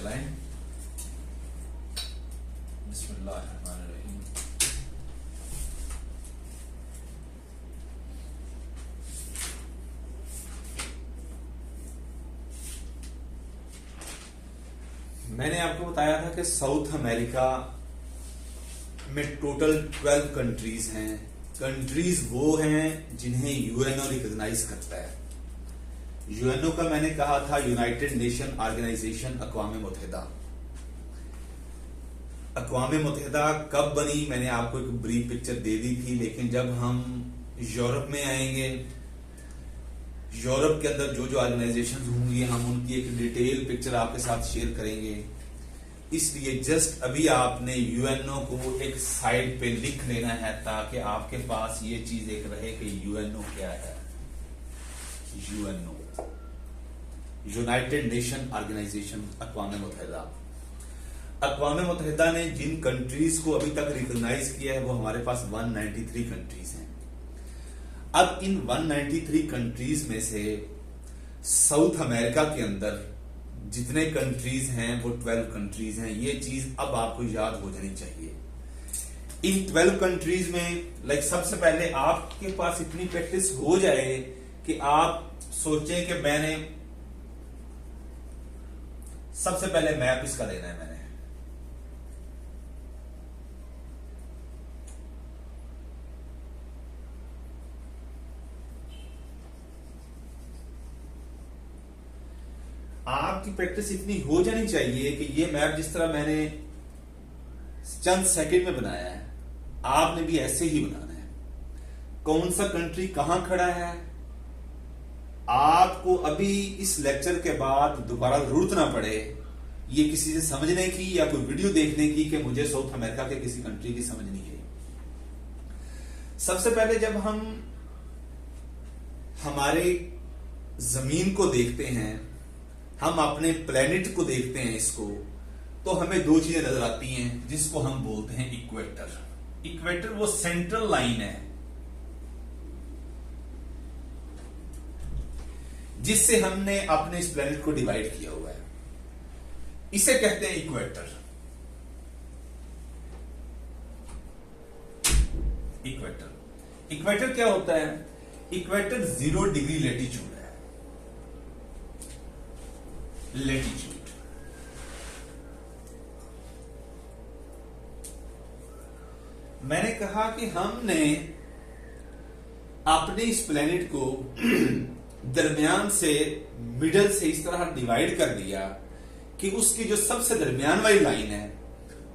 चलाएं। बिस्मिल्लाहिर्रहमानिर्रहीम। मैंने आपको बताया था कि साउथ अमेरिका में टोटल 12 कंट्रीज हैं। कंट्रीज वो हैं जिन्हें यूएनओ रिकॉग्नाइज करता है। यूएनओ का मैंने कहा था यूनाइटेड नेशन ऑर्गेनाइजेशन, अक़वाम मुत्तहिदा। अक़वाम मुत्तहिदा कब बनी मैंने आपको एक ब्रीफ पिक्चर दे दी थी, लेकिन जब हम यूरोप में आएंगे, यूरोप के अंदर जो जो ऑर्गेनाइजेशन होंगी हम उनकी एक डिटेल पिक्चर आपके साथ शेयर करेंगे। इसलिए जस्ट अभी आपने यूएनओ को एक साइड पे लिख लेना है ताकि आपके पास ये चीज एक रहे कि यूएनओ क्या है। यूएनओ यूनाइटेड नेशन ऑर्गेनाइजेशन, अक़वाम मुत्तहिदा। अक़वाम मुत्तहिदा ने जिन कंट्रीज को अभी तक रिकॉग्नाइज किया है वो हमारे पास 193 कंट्रीज हैं। अब इन 193 कंट्रीज में से साउथ अमेरिका के अंदर जितने कंट्रीज हैं वो 12 कंट्रीज हैं। ये चीज अब आपको याद हो जानी चाहिए। इन 12 कंट्रीज में सबसे पहले आपके पास इतनी प्रैक्टिस हो जाए कि आप सोचें कि मैंने सबसे पहले मैप इसका लेना है। मैंने आपकी प्रैक्टिस इतनी हो जानी चाहिए कि ये मैप जिस तरह मैंने चंद सेकंड में बनाया है आपने भी ऐसे ही बनाना है। कौन सा कंट्री कहां खड़ा है आपको अभी इस लेक्चर के बाद दोबारा जरूरत ना पड़े ये किसी से समझने की या कोई वीडियो देखने की कि मुझे साउथ अमेरिका के किसी कंट्री की समझनी है। सबसे पहले जब हम हमारे जमीन को देखते हैं, हम अपने प्लेनेट को देखते हैं इसको, तो हमें दो चीजें नजर आती हैं जिसको हम बोलते हैं इक्वेटर। इक्वेटर वो सेंट्रल लाइन है जिससे हमने अपने इस प्लेनेट को डिवाइड किया हुआ है। इसे कहते हैं इक्वेटर। इक्वेटर इक्वेटर क्या होता है? इक्वेटर 0 डिग्री लेटीट्यूड है। लेटीट्यूड मैंने कहा कि हमने अपने इस प्लेनेट को दरमियान से, मिडल से इस तरह डिवाइड कर दिया कि उसकी जो सबसे दरमियान वाली लाइन है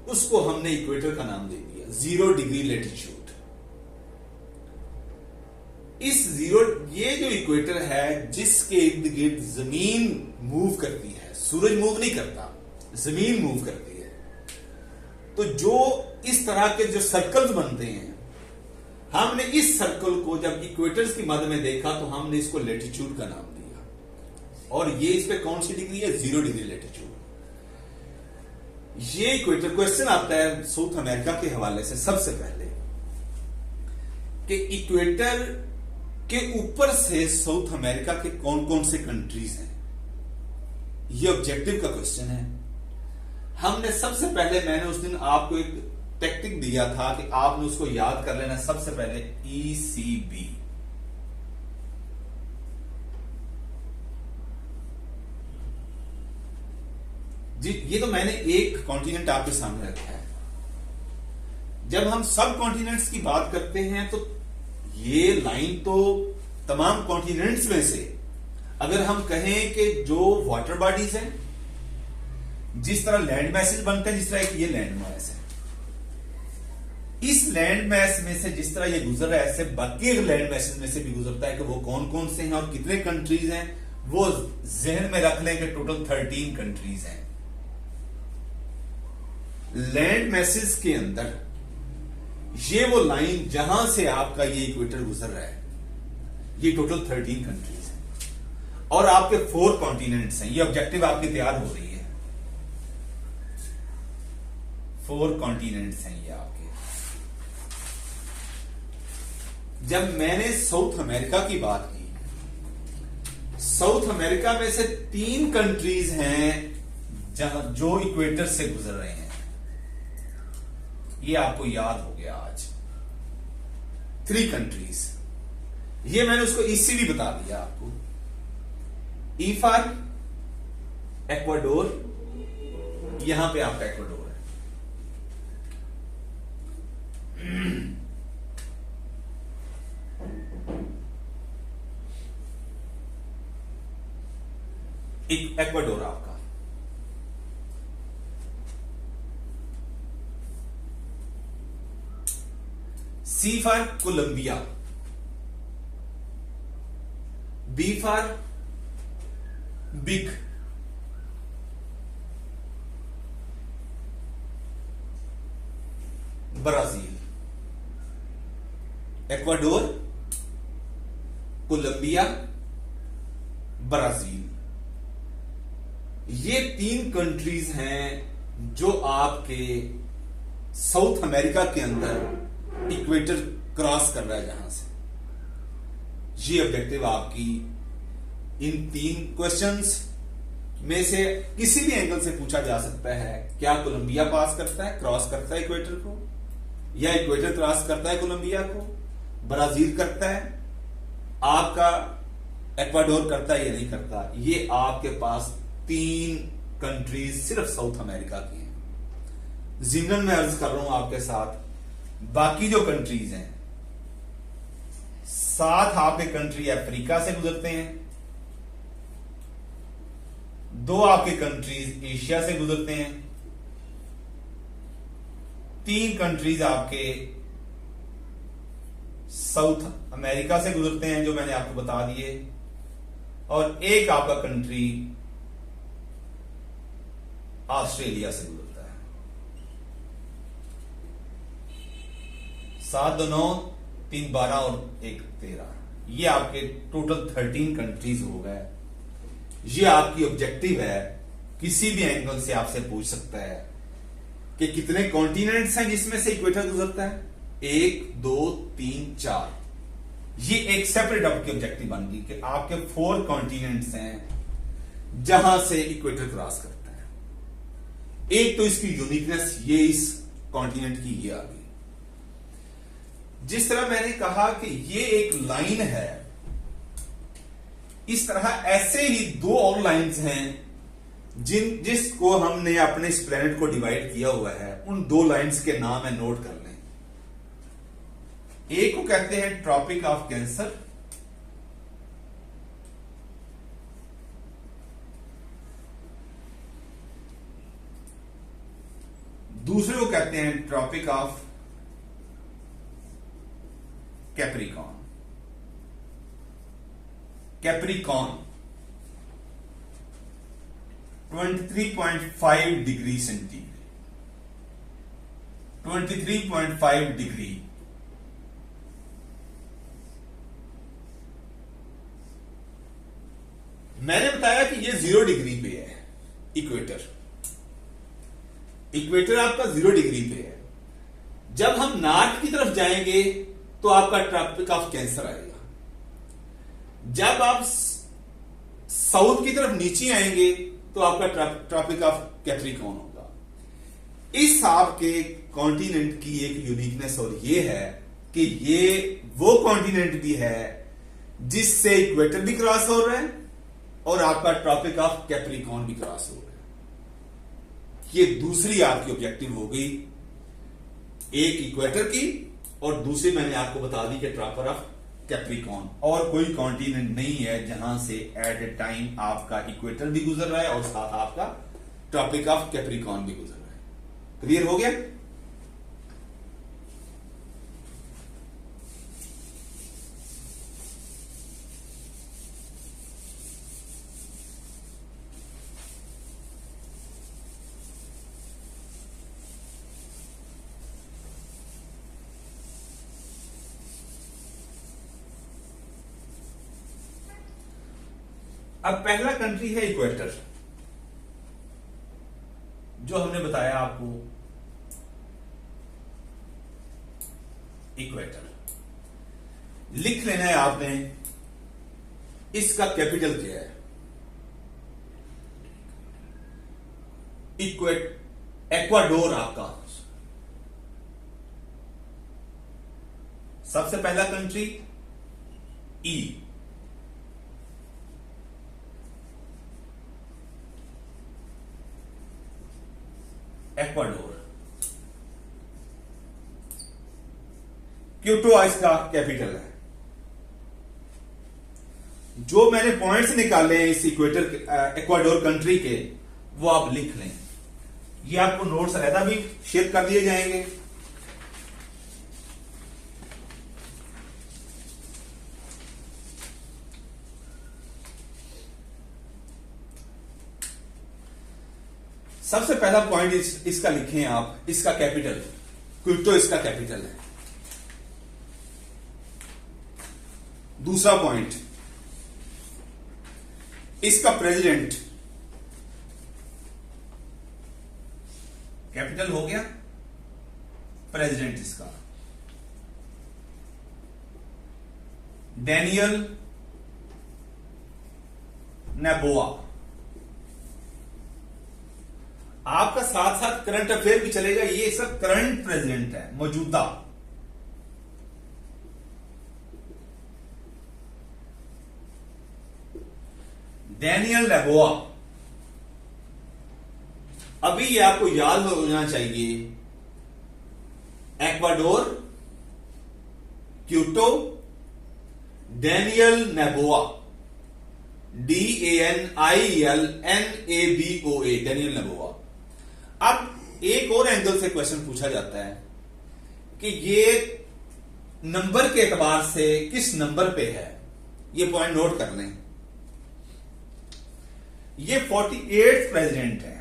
उसको हमने इक्वेटर का नाम दे दिया, 0 डिग्री लेटीट्यूड। ये जो इक्वेटर है जिसके इर्द गिर्द जमीन मूव करती है, सूरज मूव नहीं करता, जमीन मूव करती है। तो जो इस तरह के जो सर्कल्स बनते हैं, हमने इस सर्कल को जब इक्वेटर्स की मध्य में देखा तो हमने इसको लेटीट्यूड का नाम दिया। और ये इस पे कौन सी डिग्री है? 0 डिग्री लेटीट्यूड। ये इक्वेटर क्वेश्चन आता है साउथ अमेरिका के हवाले से सबसे पहले कि इक्वेटर के ऊपर से साउथ अमेरिका के कौन कौन से कंट्रीज हैं। ये ऑब्जेक्टिव का क्वेश्चन है। हमने सबसे पहले, मैंने उस दिन आपको एक टेक्निक दिया था कि आपने उसको याद कर लेना। सबसे पहले ECB, जी ये तो मैंने एक कॉन्टिनेंट आपके सामने रखा है। जब हम सब कॉन्टिनेंट्स की बात करते हैं तो ये लाइन तो तमाम कॉन्टिनेंट्स में से, अगर हम कहें कि जो वाटर बॉडीज हैं, जिस तरह लैंड मैसेज बनते हैं, जिस तरह एक ये लैंड मैस है, इस लैंड मैस में से जिस तरह ये गुजर रहा है ऐसे बाकी लैंड मैसेज में से भी गुजरता है कि वो कौन कौन से हैं और कितने कंट्रीज हैं, वो जहन में रख लें कि टोटल 13 कंट्रीज हैं। लैंड मैसेज के अंदर ये वो लाइन जहां से आपका ये इक्वेटर गुजर रहा है, ये टोटल 13 कंट्रीज हैं और आपके 4 कॉन्टिनेंट्स हैं। ये ऑब्जेक्टिव आपकी तैयार हो रही है। 4 कॉन्टिनेंट्स हैं ये आपके। जब मैंने साउथ अमेरिका की बात की, साउथ अमेरिका में से 3 कंट्रीज हैं जहां जो इक्वेटर से गुजर रहे हैं, ये आपको याद हो गया आज। 3 कंट्रीज, ये मैंने उसको इससे भी बता दिया आपको। ई फॉर एक्वाडोर, यहां पे आपका एक्वाडोर है। एक्वाडोर आपका, C for Colombia, B for big, Brazil. Ecuador, Colombia, Brazil, ये 3 कंट्रीज हैं जो आपके साउथ अमेरिका के अंदर इक्वेटर क्रॉस कर रहा है, जहां से ये ऑब्जेक्टिव आपकी इन 3 क्वेश्चंस में से किसी भी एंगल से पूछा जा सकता है। क्या कोलंबिया पास करता है, क्रॉस करता है इक्वेटर को, या इक्वेटर क्रॉस करता है कोलंबिया को, ब्राजील करता है, आपका एक्वाडोर करता है या नहीं करता। ये आपके पास 3 कंट्रीज सिर्फ साउथ अमेरिका की हैं। जिमन में अर्ज कर रहा हूं आपके साथ, बाकी जो कंट्रीज हैं, 7 आपके कंट्री अफ्रीका से गुजरते हैं, 2 आपके कंट्रीज एशिया से गुजरते हैं, 3 कंट्रीज आपके साउथ अमेरिका से गुजरते हैं जो मैंने आपको बता दिए, और 1 आपका कंट्री ऑस्ट्रेलिया से गुजरता है। 7 2 9 3 12 और 1 13, ये आपके टोटल 13 कंट्रीज हो गए। ये आपकी ऑब्जेक्टिव है, किसी भी एंगल से आपसे पूछ सकता है कि कितने कॉन्टिनेंट्स हैं जिसमें से इक्वेटर गुजरता है। 1 2 3 4, ये एक सेपरेट आपकी ऑब्जेक्टिव बन गई कि आपके 4 कॉन्टिनेंट्स हैं जहां से इक्वेटर क्रॉस करता है। एक तो इसकी यूनिकनेस ये इस कॉन्टिनेंट की ये आ गई। जिस तरह मैंने कहा कि ये एक लाइन है, इस तरह ऐसे ही 2 और लाइंस हैं जिसको हमने अपने इस प्लेनेट को डिवाइड किया हुआ है। उन 2 लाइंस के नाम है, नोट कर लें। एक को कहते हैं ट्रॉपिक ऑफ कैंसर, दूसरे को कहते हैं tropic of Capricorn. Capricorn 23.5 degree centigrade, 23.5 degree. मैंने बताया कि ये 0 डिग्री पे है इक्वेटर। इक्वेटर आपका 0 डिग्री पे है। जब हम नॉर्थ की तरफ जाएंगे तो आपका ट्रॉपिक ऑफ कैंसर आएगा। जब आप साउथ की तरफ नीचे आएंगे तो आपका ट्रॉपिक ऑफ कैप्रिकॉन होगा। इस आपके कॉन्टिनेंट की एक यूनिकनेस और ये है कि ये वो कॉन्टिनेंट भी है जिससे इक्वेटर भी क्रॉस हो रहा है और आपका ट्रॉपिक ऑफ कैप्रिकॉन भी क्रॉस हो रहा है। ये दूसरी आपकी ऑब्जेक्टिव हो गई, एक इक्वेटर की और दूसरी मैंने आपको बता दी कि ट्रॉपिक ऑफ कैप्रिकॉन। और कोई कॉन्टिनेंट नहीं है जहां से एट ए टाइम आपका इक्वेटर भी गुजर रहा है और साथ आपका ट्रॉपिक ऑफ कैप्रिकॉन भी गुजर रहा है। क्लियर हो गया? अब पहला कंट्री है इक्वेटर, जो हमने बताया आपको। इक्वेटर लिख लेना है आपने, इसका कैपिटल क्या है? एक्वाडोर आपका सबसे पहला कंट्री ई, एक्वाडोर। क्यूटो इसका कैपिटल है। जो मैंने पॉइंट्स निकाले हैं इस एक्वाडोर कंट्री के, वो आप लिख लें। ये आपको नोट्स अलहदा भी शेयर कर दिए जाएंगे। सबसे पहला पॉइंट इसका लिखें आप, इसका कैपिटल क्विटो इसका कैपिटल है। दूसरा पॉइंट, इसका प्रेसिडेंट, कैपिटल हो गया, प्रेसिडेंट इसका डैनियल नोबोआ। आपका साथ साथ करंट अफेयर भी चलेगा, ये सब करंट प्रेसिडेंट है, मौजूदा। Daniel Noboa. अभी ये आपको याद होना चाहिए, Ecuador, Quito, Daniel Noboa, DANIELNABOA, Daniel Noboa. अब एक और एंगल से क्वेश्चन पूछा जाता है कि ये नंबर के एतबार से किस नंबर पे है, ये पॉइंट नोट कर लें। ये 48th प्रेसिडेंट है।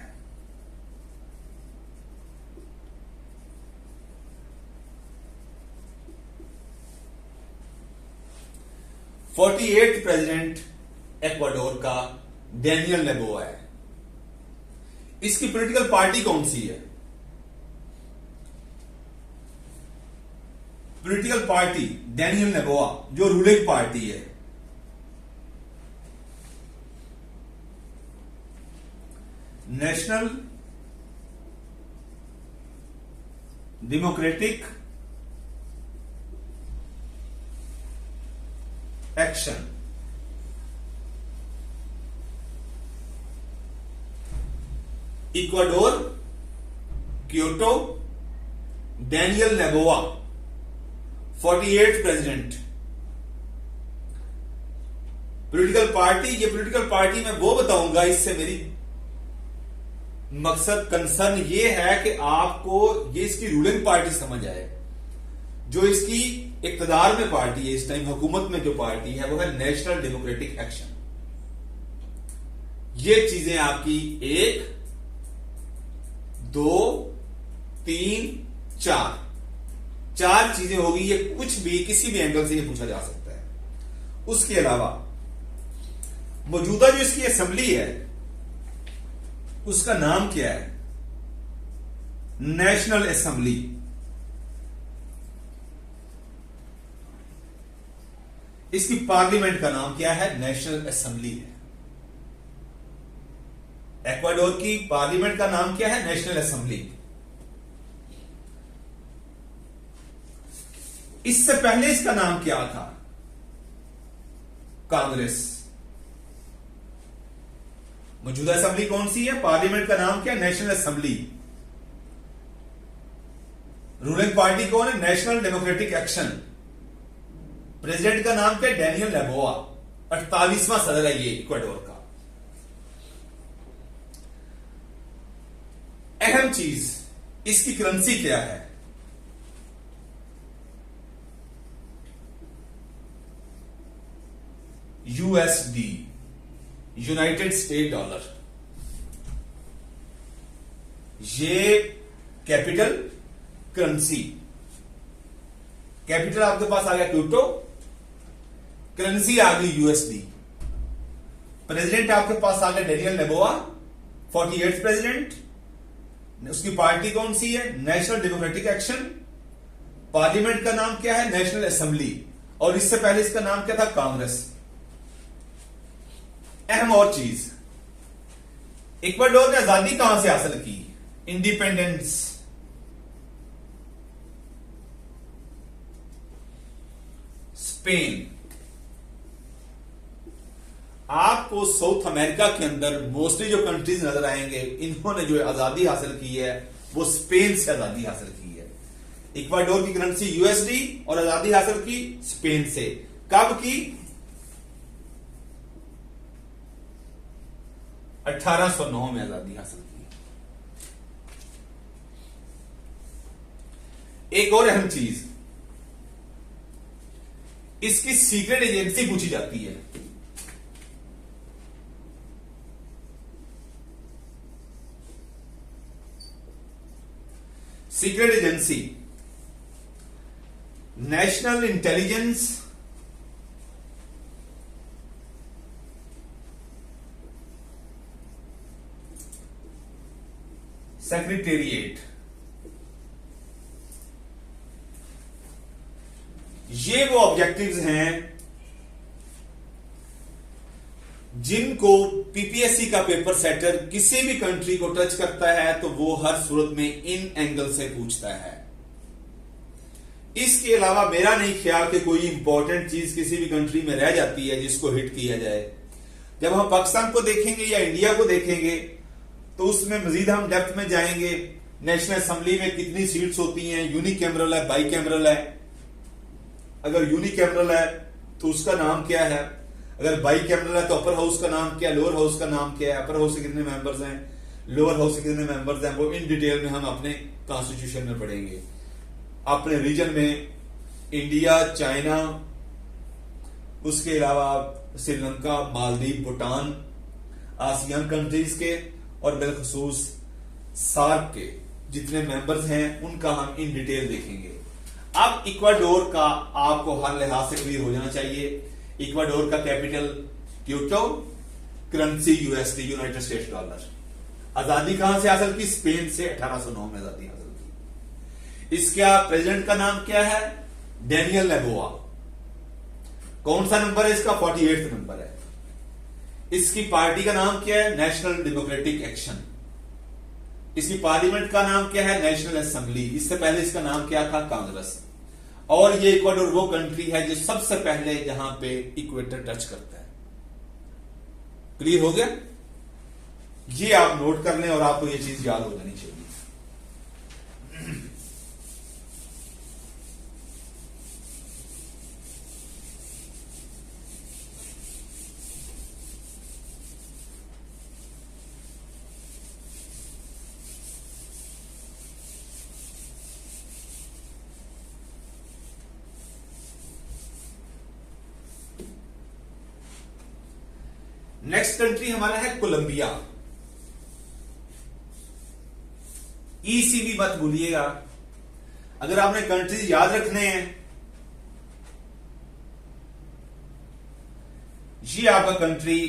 प्रेसिडेंट एक्वाडोर का डैनियल नोबोआ है। इसकी पॉलिटिकल पार्टी कौन सी है? पॉलिटिकल पार्टी डैनियल नोबोआ जो रूलिंग पार्टी है, national democratic action. Ecuador, Kyoto, Daniel Noboa, 48th president. Political party, ये पॉलिटिकल पार्टी मैं वो बताऊंगा, इससे मेरी मकसद कंसर्न ये है कि आपको ये इसकी रूलिंग पार्टी समझ आए। जो इसकी इक्तदार में पार्टी है इस टाइम, हुकूमत में जो पार्टी है वो है नेशनल डेमोक्रेटिक एक्शन। ये चीजें आपकी 1, 2, 3, 4 चीजें होगी। ये कुछ भी किसी भी एंगल से ये पूछा जा सकता है। उसके अलावा मौजूदा जो इसकी असेंबली है उसका नाम क्या है? National assembly. इसकी पार्लियामेंट का नाम क्या है? नेशनल असेंबली है। एक्वाडोर की पार्लियामेंट का नाम क्या है? National assembly. इससे पहले इसका नाम क्या था? कांग्रेस। मौजूदा असेंबली कौन सी है? पार्लियामेंट का नाम क्या है? National assembly. रूलिंग पार्टी कौन है? National democratic action. प्रेसिडेंट का नाम क्या है? Daniel Noboa. 48वां सदर है ये इक्वाडोर का। अहम चीज, इसकी करेंसी क्या है? USD, United state dollar. ये कैपिटल, करेंसी। कैपिटल आपके पास आ गया क्यूटो, करेंसी आ गई USD। प्रेसिडेंट आपके पास आ गया डैनियल नोबोआ, 48th प्रेसिडेंट। उसकी पार्टी कौन सी है? National democratic action. पार्लियामेंट का नाम क्या है? National assembly. और इससे पहले इसका नाम क्या था? कांग्रेस। अहम और चीज, इक्वाडोर ने आजादी कहां से हासिल की? इंडिपेंडेंस। स्पेन। आपको साउथ अमेरिका के अंदर मोस्टली जो कंट्रीज नजर आएंगे, इन्होंने जो आजादी हासिल की है वो स्पेन से आजादी हासिल की है। इक्वाडोर की करेंसी यूएसडी और आजादी हासिल की स्पेन से। कब की? 1809 में आजादी हासिल की। एक और अहम चीज, इसकी सीक्रेट एजेंसी पूछी जाती है। Secret agency, national intelligence secretariat. ये वो ऑब्जेक्टिव्स हैं जिनको पीपीएससी का पेपर सेटर किसी भी कंट्री को टच करता है तो वो हर सूरत में इन एंगल से पूछता है। इसके अलावा मेरा नहीं ख्याल कि कोई इंपॉर्टेंट चीज किसी भी कंट्री में रह जाती है जिसको हिट किया जाए। जब हम पाकिस्तान को देखेंगे या इंडिया को देखेंगे तो उसमें मजीद हम डेप्थ में जाएंगे। नेशनल असेंबली में कितनी सीट्स होती हैं, यूनिकैमरल है, बाईकैमरल है। अगर यूनिकैमरल है तो उसका नाम क्या है, अगर बाईकैमरल है तो अपर हाउस का नाम क्या है, लोअर हाउस का नाम क्या है, अपर हाउस के कितने मेंबर्स हैं, लोअर हाउस के कितने मेंबर्स हैं, वो इन डिटेल में हम अपने कॉन्स्टिट्यूशन में पढ़ेंगे। अपने रीजन में इंडिया, चाइना, उसके अलावा श्रीलंका, मालदीव, भूटान, आसियान कंट्रीज के और बिलखसूस सार्क के जितने मेंबर्स हैं उनका हम इन डिटेल देखेंगे। अब इक्वाडोर का आपको हर लिहाज से क्लियर हो जाना चाहिए। इक्वाडोर का capital Quito, currency USD, United states dollar. आजादी कहां से हासिल की? स्पेन से 1809 में आजादी हासिल की। इसका प्रेसिडेंट का नाम क्या है? Daniel Noboa. कौन सा नंबर है इसका? 48 नंबर है। इसकी पार्टी का नाम क्या है? National democratic action. इसकी पार्लियामेंट का नाम क्या है? National assembly. इससे पहले इसका नाम क्या था? कांग्रेस। और ये इक्वाडोर वो कंट्री है जो सबसे पहले जहां पे इक्वेटर टच करता है। क्लियर हो गया? ये आप नोट कर लें और आपको ये चीज याद हो जानी चाहिए। नेक्स्ट कंट्री हमारा है कोलंबिया। ईसीबी मत भूलिएगा। अगर आपने कंट्रीज याद रखने हैं, ये आपका कंट्री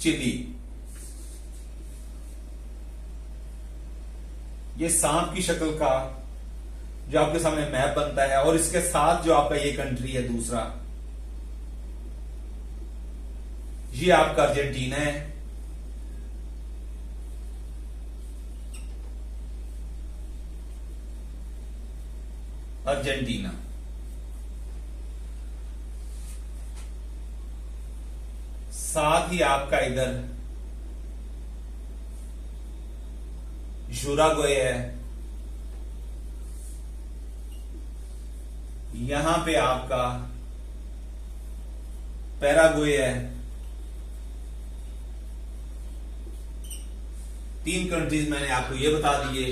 चिली। ये सांप की शक्ल का जो आपके सामने मैप बनता है और इसके साथ जो आपका ये कंट्री है दूसरा, ये आपका अर्जेंटीना है। अर्जेंटीना साथ ही आपका इधर यूराग्वे है। यहां पे आपका पैराग्वे है। 3 कंट्रीज मैंने आपको ये बता दिए।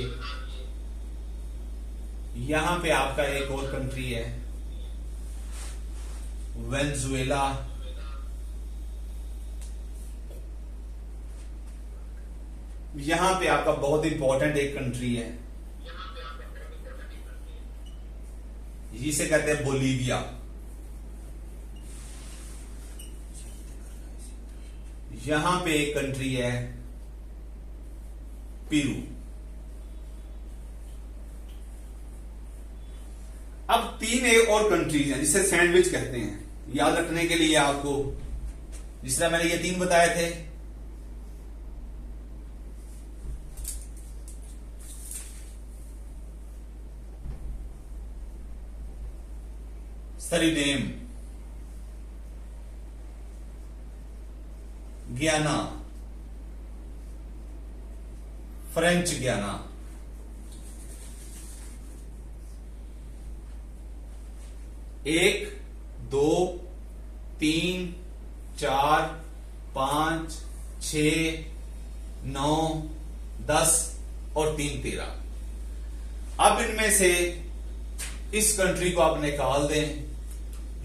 यहां पे आपका एक और कंट्री है वेनेजुएला। यहां पे आपका बहुत इंपॉर्टेंट एक कंट्री है जिसे कहते हैं बोलीविया। यहां पे एक कंट्री है पेरू। अब 3 और कंट्रीज हैं जिसे सैंडविच कहते हैं, याद रखने के लिए आपको, जिस तरह मैंने ये 3 बताए थे। सरीनेम, गियाना, फ्रेंच गियाना, एक, 2, 3, 4, 5, 6, 9, 10 और 3, 13। अब इनमें से इस कंट्री को आप निकाल दें,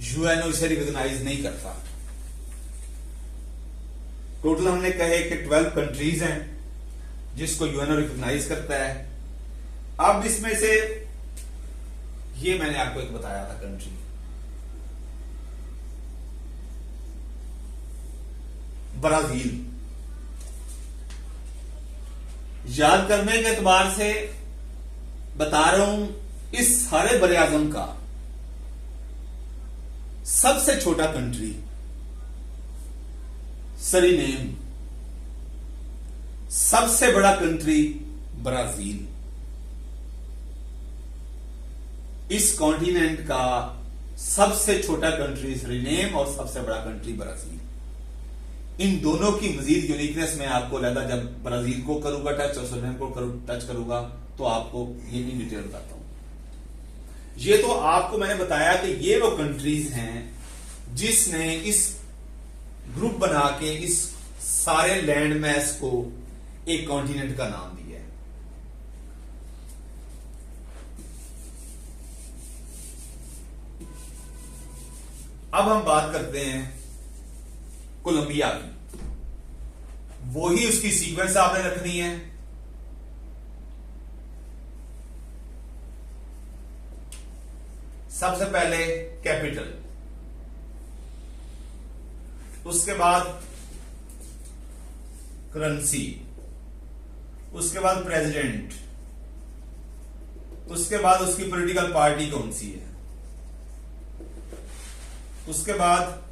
यूएनओ इसे रिकॉग्नाइज नहीं करता। टोटल हमने कहे कि 12 कंट्रीज हैं जिसको यूएनओ रिकॉग्नाइज करता है। अब इसमें से ये मैंने आपको एक बताया था कंट्री, ब्राजील। याद करने के एतबार से बता रहा हूं, इस सारे बरे आजम का सबसे छोटा कंट्री सरीनेम, सबसे बड़ा कंट्री ब्राजील। इस कॉन्टिनेंट का सबसे छोटा कंट्री सरीनेम और सबसे बड़ा कंट्री ब्राजील। इन दोनों की मजीद यूनिकनेस मैं आपको लगा जब ब्राजील को करूंगा टच और सरीनेम को टच करूंगा तो आपको ये इन डिटेल बताता हूं। ये तो आपको मैंने बताया कि ये वो कंट्रीज हैं जिसने इस ग्रुप बना के इस सारे लैंड मैस को एक कॉन्टिनेंट का नाम दिया है। अब हम बात करते हैं कोलंबिया की। वही उसकी सीक्वेंस आपने रखनी है। सबसे पहले कैपिटल, उसके बाद करेंसी, उसके बाद प्रेसिडेंट, उसके बाद उसकी पॉलिटिकल पार्टी कौन सी है, उसके बाद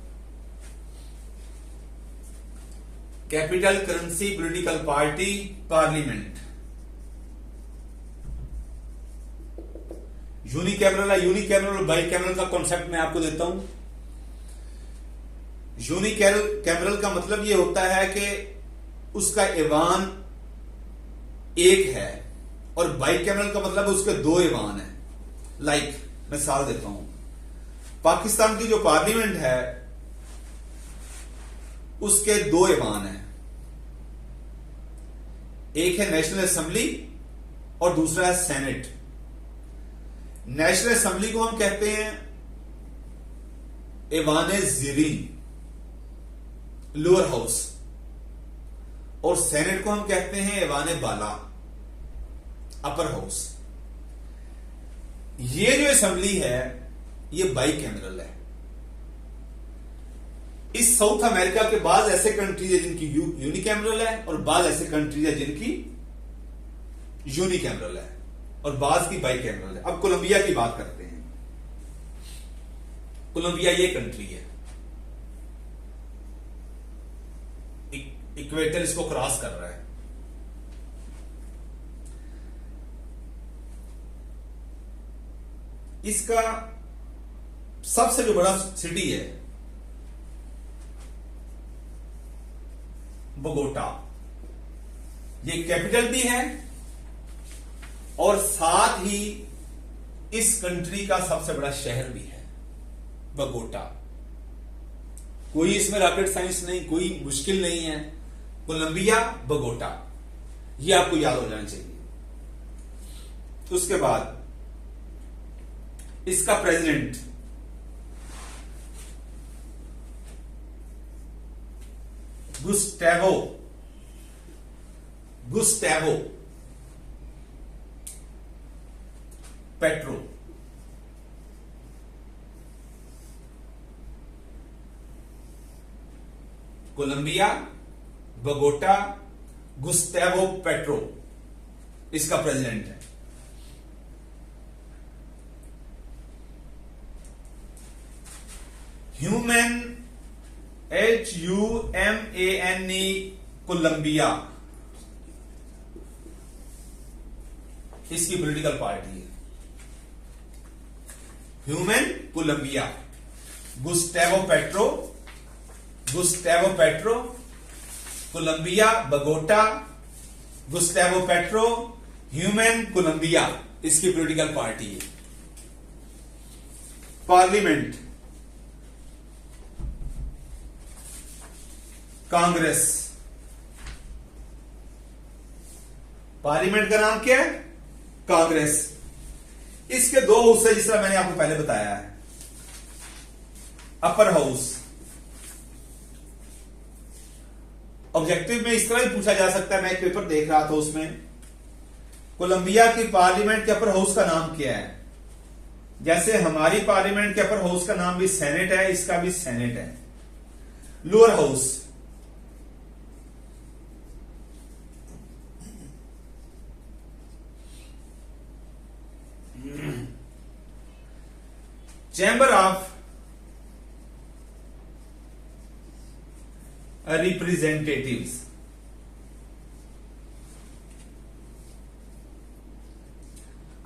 capital, currency, political party, parliament. Unicameral है, यूनिकैमरल और बाइकैमरल का कॉन्सेप्ट मैं आपको देता हूं। यूनिकैमरल का मतलब यह होता है कि उसका ऐवान एक है, और बाइकैमरल का मतलब उसके 2 ऐवान है। लाइक मिसाल देता हूं, पाकिस्तान की जो पार्लियामेंट है उसके 2 ऐवान हैं, एक है नेशनल असेंबली और दूसरा है सेनेट। नेशनल असेंबली को हम कहते हैं ऐवान ज़ीरीन, लोअर हाउस, और सेनेट को हम कहते हैं ऐवान बाला, अपर हाउस। ये जो असेंबली है ये बाइकैमरल है। इस साउथ अमेरिका के बाद ऐसे कंट्रीज है जिनकी यूनिकैमरल है और बाद ऐसे कंट्रीज है जिनकी यूनिकैमरल है और बाद की बाइकैमरल है। अब कोलंबिया की बात करते हैं। कोलंबिया ये कंट्री है, इक्वेटर इसको क्रॉस कर रहा है। इसका सबसे जो बड़ा सिटी है बोगोटा, ये कैपिटल भी है और साथ ही इस कंट्री का सबसे बड़ा शहर भी है बोगोटा। कोई इसमें रॉकेट साइंस नहीं, कोई मुश्किल नहीं है। कोलंबिया, बोगोटा, ये आपको याद हो जाना चाहिए। उसके बाद इसका president Gustavo Petro. Colombia, Bogota, Gustavo Petro इसका प्रेसिडेंट है। ह्यूमन, HUMANE, कोलंबिया इसकी पॉलिटिकल पार्टी है। Humane Colombia, Gustavo Petro, Colombia Bogota, Gustavo Petro, Humane Colombia इसकी पॉलिटिकल पार्टी है। Parliament, Congress. पार्लियामेंट का नाम क्या है? कांग्रेस। इसके दो हाउस है, जिस तरह मैंने आपको पहले बताया है। अपर हाउस, ऑब्जेक्टिव में इस तरह भी पूछा जा सकता है, मैं एक पेपर देख रहा था उसमें कोलंबिया की पार्लियामेंट के अपर हाउस का नाम क्या है। जैसे हमारी पार्लियामेंट के अपर हाउस का नाम भी सेनेट है, इसका भी सेनेट है। Lower house, Chamber of representatives.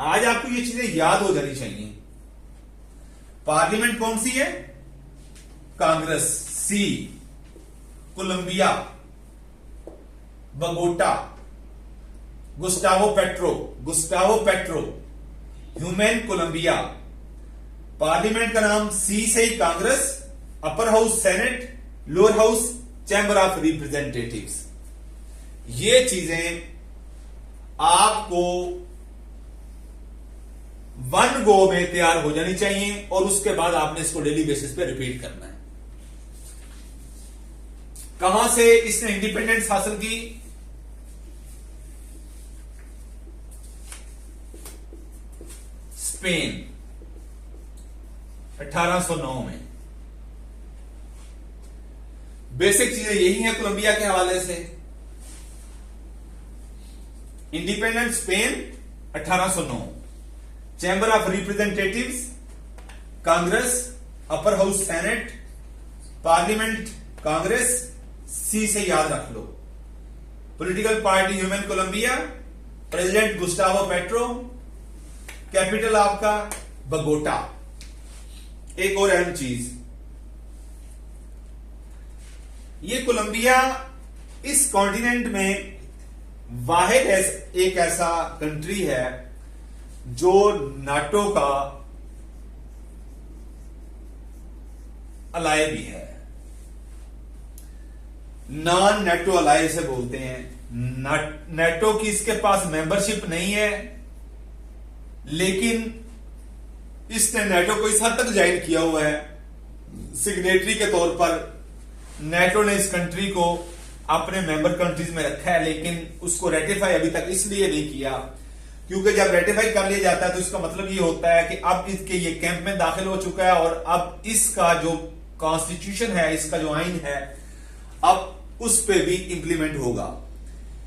आज आपको ये चीजें याद हो जानी चाहिए। पार्लियामेंट कौन सी है? Congress, C. Colombia, Bogota, Gustavo Petro, Humane Colombia. Parliament का नाम सी से ही Congress, upper house Senate, lower house Chamber of Representatives. ये चीजें आपको वन गो में तैयार हो जानी चाहिए और उसके बाद आपने इसको डेली बेसिस पे रिपीट करना है। कहां से इसने इंडिपेंडेंस हासिल की? स्पेन, 1809 में। बेसिक चीजें यही हैं कोलंबिया के हवाले से। Independent Spain 1809, chamber of representatives congress, upper house senate, parliament congress, C से याद रख लो। Political party human Colombia, president Gustavo Petro, capital आपका बगोटा। एक और अहम चीज, ये कोलंबिया इस कॉन्टिनेंट में वाहिद एक ऐसा कंट्री है जो नाटो का अलाय भी है। नॉन नेटो अलाय से बोलते हैं। नेटो की इसके पास मेंबरशिप नहीं है, लेकिन इसने नेटो को इस हद तक ज्वाइन किया हुआ है सिग्नेटरी के तौर पर। नेटो ने इस कंट्री को अपने मेंबर कंट्रीज में रखा है, लेकिन उसको रेटिफाई अभी तक इसलिए नहीं किया क्योंकि जब रेटिफाई कर लिया जाता है तो इसका मतलब ये होता है कि अब इसके ये कैंप में दाखिल हो चुका है और अब इसका जो कॉन्स्टिट्यूशन है, इसका जो आइन है, अब उस पे भी इंप्लीमेंट होगा।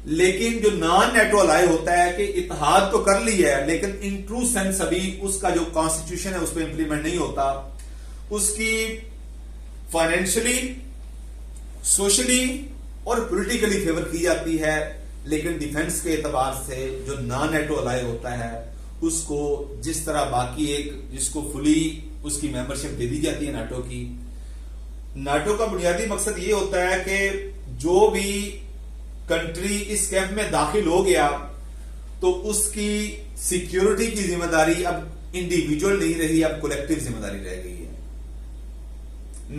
लेकिन जो नॉन नेटो अलाय होता है कि इत्तेहाद तो कर ली है, लेकिन इन ट्रू सेंस अभी उसका जो कॉन्स्टिट्यूशन है उस पर इंप्लीमेंट नहीं होता। उसकी फाइनेंशियली, सोशली और पॉलिटिकली फेवर की जाती है, लेकिन डिफेंस के एतबार से जो नॉन नेटो अलाय होता है उसको जिस तरह बाकी एक जिसको फुली उसकी मेंबरशिप दे दी जाती है नाटो की। नाटो का बुनियादी मकसद ये होता है कि जो भी कंट्री इस कैंप में दाखिल हो गया तो उसकी सिक्योरिटी की जिम्मेदारी अब इंडिविजुअल नहीं रही, अब कलेक्टिव जिम्मेदारी रह गई है।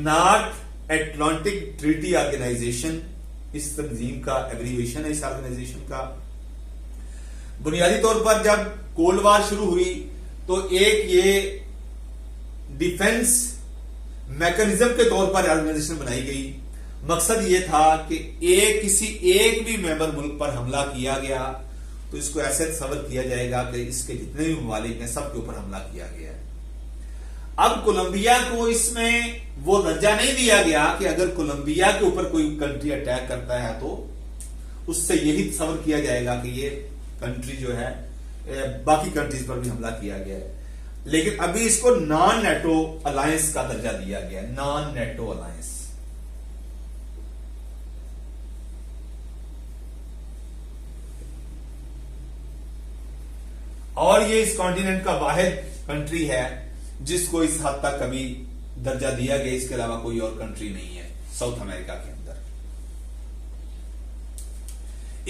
नॉर्थ एटलांटिक ट्रीटी ऑर्गेनाइजेशन इस तंजीम का एब्रीविएशन है। इस ऑर्गेनाइजेशन का बुनियादी तौर पर जब कोल्ड वार शुरू हुई तो एक ये डिफेंस मैकेनिज्म के तौर पर ऑर्गेनाइजेशन बनाई गई। मकसद ये था कि किसी एक भी मेंबर मुल्क पर हमला किया गया तो इसको ऐसे तस्वर किया जाएगा कि इसके जितने भी ममालिक हैं सबके ऊपर हमला किया गया है। अब कोलंबिया को इसमें वो दर्जा नहीं दिया गया कि अगर कोलंबिया के ऊपर कोई कंट्री अटैक करता है तो उससे यही तस्वर किया जाएगा कि ये कंट्री जो है बाकी कंट्रीज पर भी हमला किया गया है। लेकिन अभी इसको नॉन नेटो अलायंस का दर्जा दिया गया, नॉन नेटो अलायंस। और ये इस कॉन्टिनेंट का वाहिद कंट्री है जिसको इस हद तक कभी दर्जा दिया गया, इसके अलावा कोई और कंट्री नहीं है साउथ अमेरिका के अंदर।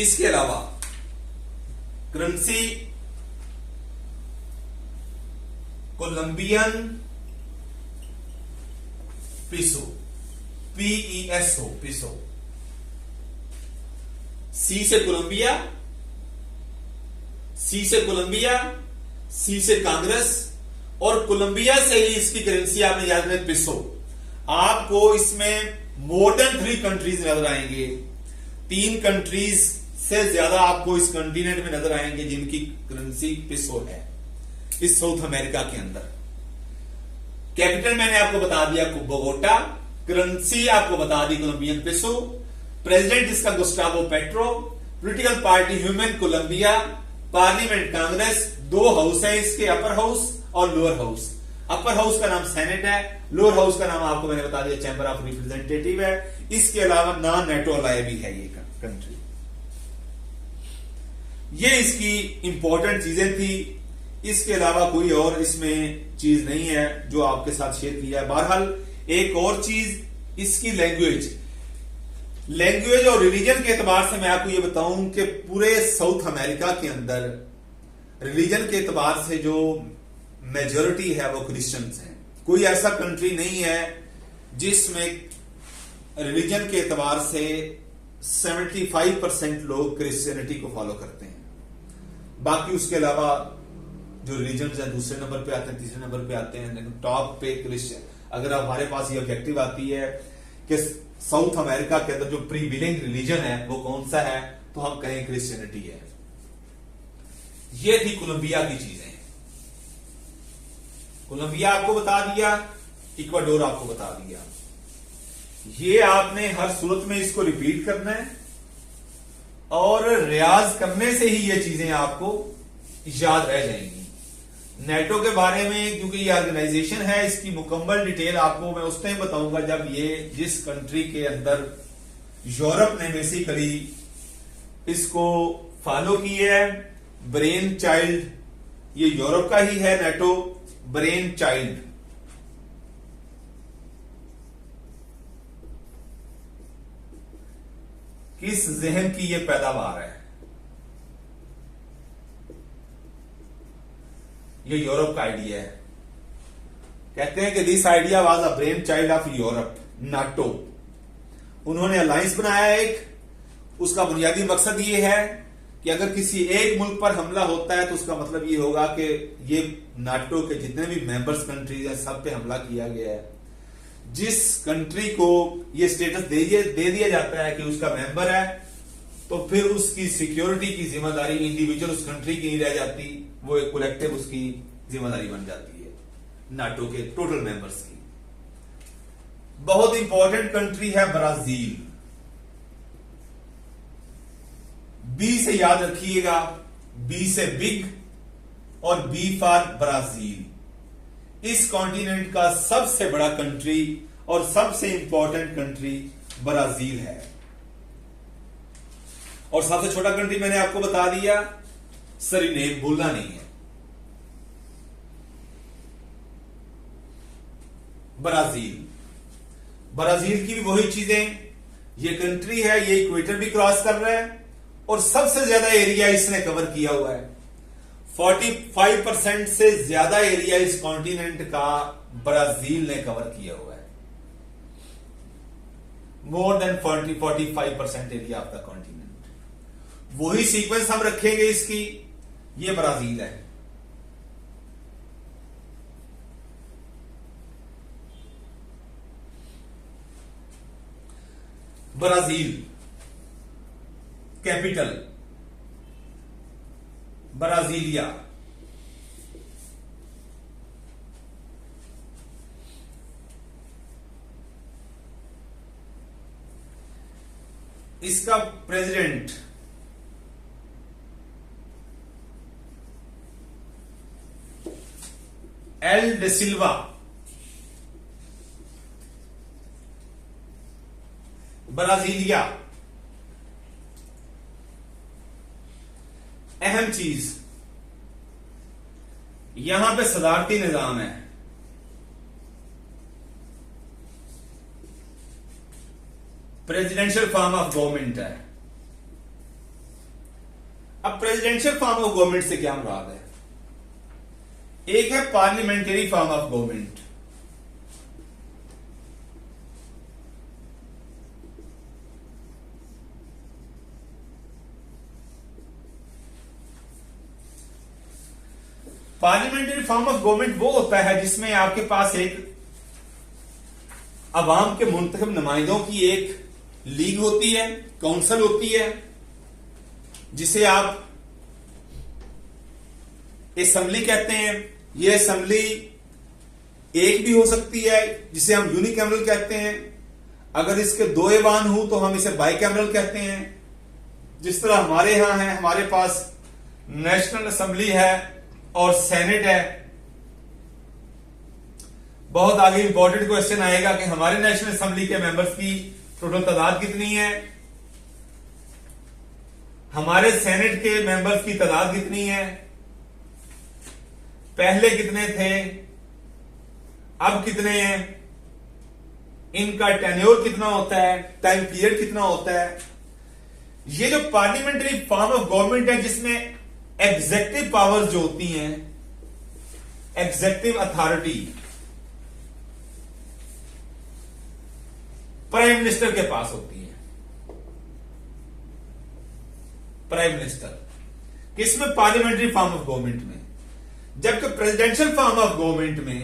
इसके अलावा करेंसी कोलंबियन पिसो, PESO, पिसो। सी से कोलंबिया, सी से कोलंबिया, सी से कांग्रेस, और कोलंबिया से ही इसकी करेंसी आपने याद रखें पिसो। आपको इसमें मोर देन 3 कंट्रीज नजर आएंगे, 3 कंट्रीज से ज्यादा आपको इस कॉन्टिनेंट में नजर आएंगे जिनकी करेंसी पिसो है इस साउथ अमेरिका के अंदर। कैपिटल मैंने आपको बता दिया बोगोटा, करेंसी आपको बता दी कोलंबियन पिसो, प्रेसिडेंट इसका Gustavo Petro, political party human Colombia, parliament congress, 2 house है इसके, अपर हाउस और लोअर हाउस। अपर हाउस का नाम सेनेट है, लोअर हाउस का नाम आपको मैंने बता दिया चैंबर ऑफ रिप्रेजेंटेटिव है। इसके अलावा नॉन नेटो अलाय भी है ये कंट्री। ये इसकी इंपॉर्टेंट चीजें थी, इसके अलावा कोई और इसमें चीज नहीं है जो आपके साथ शेयर किया है। बहरहाल एक और चीज इसकी लैंग्वेज और रिलीजन के एतबार से मैं आपको ये बताऊं कि पूरे साउथ अमेरिका के अंदर रिलीजन के एतबार से जो मेजॉरिटी है वो क्रिश्चियंस हैं। कोई ऐसा कंट्री नहीं है जिसमें रिलीजन के एतबार से 75% लोग क्रिश्चियनिटी को फॉलो करते हैं। बाकी उसके अलावा जो रिलीजन है दूसरे नंबर पे आते हैं, तीसरे नंबर पे आते हैं, लेकिन टॉप पे क्रिश्चियन। अगर हमारे पास ये ऑब्जेक्टिव आती है कि साउथ अमेरिका के अंदर जो प्रीविलिंग रिलीजन है वो कौन सा है, तो हम कहें क्रिश्चियनिटी है। ये थी कोलंबिया की चीजें। कोलंबिया आपको बता दिया, इक्वाडोर आपको बता दिया। ये आपने हर सूरत में इसको रिपीट करना है और रियाज करने से ही ये चीजें आपको याद रह जाएंगी। नेटो के बारे में क्योंकि ये ऑर्गेनाइजेशन है, इसकी मुकम्मल डिटेल आपको मैं उस टाइम बताऊंगा जब ये जिस कंट्री के अंदर यूरोप ने बेसिकली इसको फॉलो की है। ब्रेन चाइल्ड, ये यूरोप का ही है नेटो। ब्रेन चाइल्ड किस जहन की ये पैदावार है, ये यूरोप का आइडिया है। कहते हैं कि this idea was a brain child of Europe, NATO. उन्होंने अलायंस बनाया एक, उसका बुनियादी मकसद ये है कि अगर किसी एक मुल्क पर हमला होता है तो उसका मतलब ये होगा कि ये नाटो के जितने भी मेंबर्स कंट्रीज हैं सब पे हमला किया गया है। जिस कंट्री को ये स्टेटस दे दिया जाता है कि उसका मेंबर है, तो फिर उसकी सिक्योरिटी की जिम्मेदारी इंडिविजुअल उस कंट्री की नहीं रह जाती, वो एक कलेक्टिव उसकी जिम्मेदारी बन जाती है नाटो के टोटल मेंबर्स की। बहुत इंपॉर्टेंट कंट्री है ब्राजील। बी से याद रखिएगा, बी से बिग और बी फॉर ब्राजील। इस कॉन्टिनेंट का सबसे बड़ा कंट्री और सबसे इंपॉर्टेंट कंट्री ब्राजील है। और सबसे छोटा कंट्री मैंने आपको बता दिया, सरीनेम, भूलना नहीं है। ब्राजील की भी वही चीजें, ये कंट्री है, ये इक्वेटर भी क्रॉस कर रहा है और सबसे ज्यादा एरिया इसने कवर किया हुआ है। 45% से ज्यादा एरिया इस कॉन्टिनेंट का ब्राजील ने कवर किया हुआ है। More than 45% area of the continent. वही सीक्वेंस हम रखेंगे इसकी, ये ब्राजील है। Brazil capital Brasilia. इसका प्रेसिडेंट एल डे सिल्वा, ब्राजीलिया। अहम चीज यहां पे सदारती निजाम है, प्रेसिडेंशियल फॉर्म ऑफ गवर्नमेंट है। अब प्रेसिडेंशियल फॉर्म ऑफ गवर्नमेंट से क्या मुराद है? एक है parliamentary form of government, parliamentary form of government वो होता है जिसमें आपके पास एक अवाम के मुंतखब नुमाइंदों की एक लीग होती है, काउंसिल होती है, जिसे आप असेंबली कहते हैं। यह असेंबली एक भी हो सकती है जिसे हम यूनिकैमरल कहते हैं। अगर इसके दो ऐवान हो तो हम इसे बाइकैमरल कहते हैं। जिस तरह हमारे यहां है, हमारे पास नेशनल असेंबली है और सेनेट है। बहुत आगे इंपॉर्टेंट क्वेश्चन आएगा कि हमारे नेशनल असेंबली के मेंबर्स की टोटल तादाद कितनी है, हमारे सेनेट के मेंबर्स की तादाद कितनी है, पहले कितने थे, अब कितने हैं, इनका टेन्योर कितना होता है, टाइम पीरियड कितना होता है। ये जो पार्लियामेंट्री फॉर्म ऑफ गवर्नमेंट है जिसमें एग्जेक्टिव पावर्स जो होती हैं, एग्जेक्टिव अथॉरिटी प्राइम मिनिस्टर के पास होती है। प्राइम मिनिस्टर किसमें? पार्लियामेंट्री फॉर्म ऑफ गवर्नमेंट में। जबकि प्रेसिडेंशियल फॉर्म ऑफ गवर्नमेंट में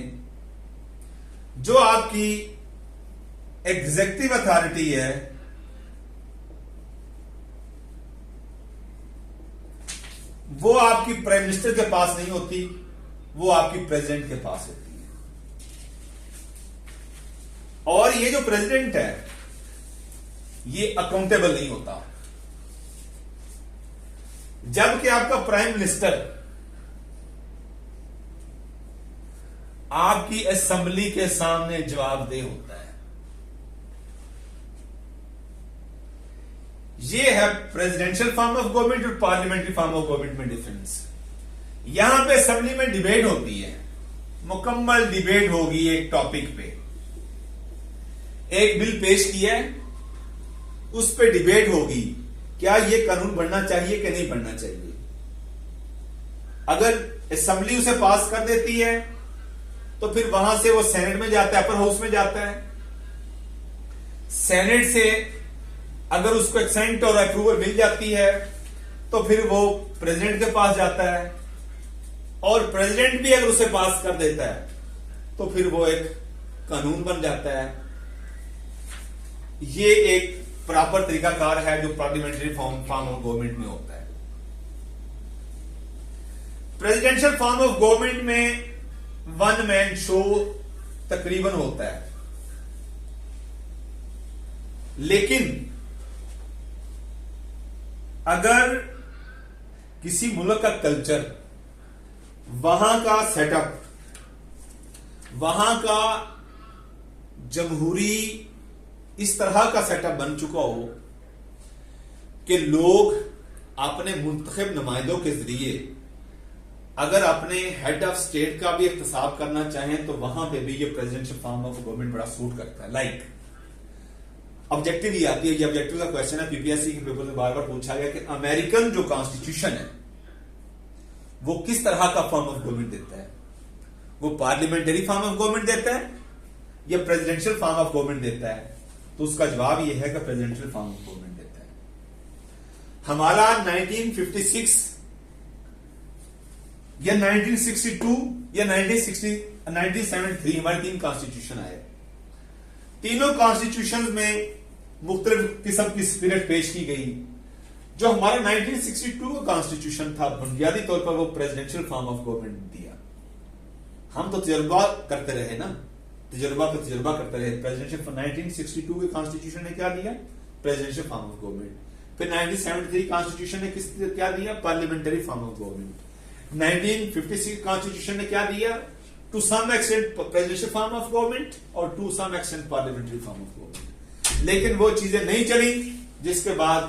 जो आपकी एग्जेक्टिव अथॉरिटी है वो आपकी प्राइम मिनिस्टर के पास नहीं होती, वो आपकी प्रेसिडेंट के पास होती है। और ये जो प्रेसिडेंट है ये अकाउंटेबल नहीं होता, जबकि आपका प्राइम मिनिस्टर आपकी असेंबली के सामने जवाबदेह होता है। ये है प्रेसिडेंशियल फॉर्म ऑफ गवर्नमेंट और पार्लियामेंट्री फॉर्म ऑफ गवर्नमेंट में डिफरेंस। यहां पे असेंबली में डिबेट होती है, मुकम्मल डिबेट होगी एक टॉपिक पे। एक बिल पेश किया है, उस पे डिबेट होगी, क्या यह कानून बनना चाहिए कि नहीं बनना चाहिए। अगर असेंबली उसे पास कर देती है तो फिर वहां से वो सेनेट में जाता है, अपर हाउस में जाता है। सेनेट से अगर उसको एक्सेंट और अप्रूवल मिल जाती है तो फिर वो प्रेसिडेंट के पास जाता है, और प्रेसिडेंट भी अगर उसे पास कर देता है तो फिर वो एक कानून बन जाता है। ये एक प्रॉपर तरीकाकार है जो पार्लियामेंट्री फॉर्म ऑफ गवर्नमेंट में होता है। प्रेसिडेंशियल फॉर्म ऑफ गवर्नमेंट में वन मैन शो तकरीबन होता है, लेकिन अगर किसी मुल्क का कल्चर, वहां का सेटअप, वहां का जमहूरी इस तरह का सेटअप बन चुका हो कि लोग अपने मुंतखब नुमाइंदों के जरिए अगर अपने हेड ऑफ स्टेट का भी इख्तिसाब करना चाहें तो वहां पे भी ये प्रेसिडेंशियल फॉर्म ऑफ गवर्नमेंट बड़ा सूट करता है। लाइक ऑब्जेक्टिव ही आती है, ये ऑब्जेक्टिव का क्वेश्चन है, पीपीएससी के पेपर में बार बार पूछा गया कि अमेरिकन जो कॉन्स्टिट्यूशन है वो किस तरह का फॉर्म ऑफ गवर्नमेंट देता है। वो पार्लियामेंट्री फॉर्म ऑफ गवर्नमेंट देता है या प्रेसिडेंशियल फॉर्म ऑफ गवर्नमेंट देता है? तो उसका जवाब यह है कि प्रेसिडेंशियल फॉर्म ऑफ गवर्नमेंट देता है। हमारा 1956 या 1962 या 1973 हमारे 3 कॉन्स्टिट्यूशन आए। तीनों कॉन्स्टिट्यूशन में मुख्तलिफ किस्म की स्पिरिट पेश की गई। जो हमारा 1962 का कॉन्स्टिट्यूशन था, बुनियादी तौर पर वो प्रेसिडेंशियल फॉर्म ऑफ गवर्नमेंट दिया। हम तो तजुर्बा करते रहे ना, तजुर्बा करते रहे। प्रेसिडेंशियल 1962 के कॉन्स्टिट्यूशन ने क्या दिया? Presidential form of government. फिर 1973 कॉन्स्टिट्यूशन ने क्या दिया? Parliamentary form of government. 1956 constitution ने क्या दिया? To some extent presidential form of government और to some extent parliamentary form of government. लेकिन वो चीजें नहीं चली, जिसके बाद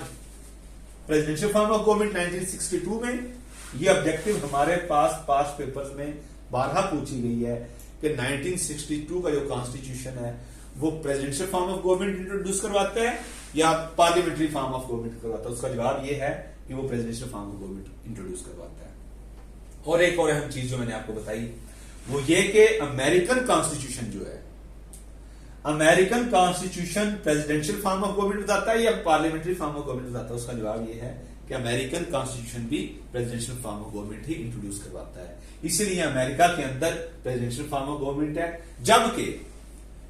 प्रेसिडेंशियल फॉर्म ऑफ गवर्नमेंट 1962 में ये ऑब्जेक्टिव हमारे पास पास्ट पेपर्स में 12 पूछी गई है कि 1962 का जो कॉन्स्टिट्यूशन है वो presidential form of government introduce करवाता है या पार्लियामेंट्री फॉर्म ऑफ गवर्नमेंट करवाता है। उसका जवाब ये है कि वो presidential form of government introduce करवाता है। और एक और अहम चीज जो मैंने आपको बताई वो ये कि अमेरिकन कॉन्स्टिट्यूशन जो है, American constitution presidential form of government बताता है या पार्लियामेंट्री फॉर्म ऑफ गवर्नमेंट बताता है। उसका जवाब ये है कि अमेरिकन कॉन्स्टिट्यूशन भी presidential form of government he introduce करवाता है। इसीलिए अमेरिका के अंदर प्रेसिडेंशियल फॉर्म ऑफ गवर्नमेंट है, जबकि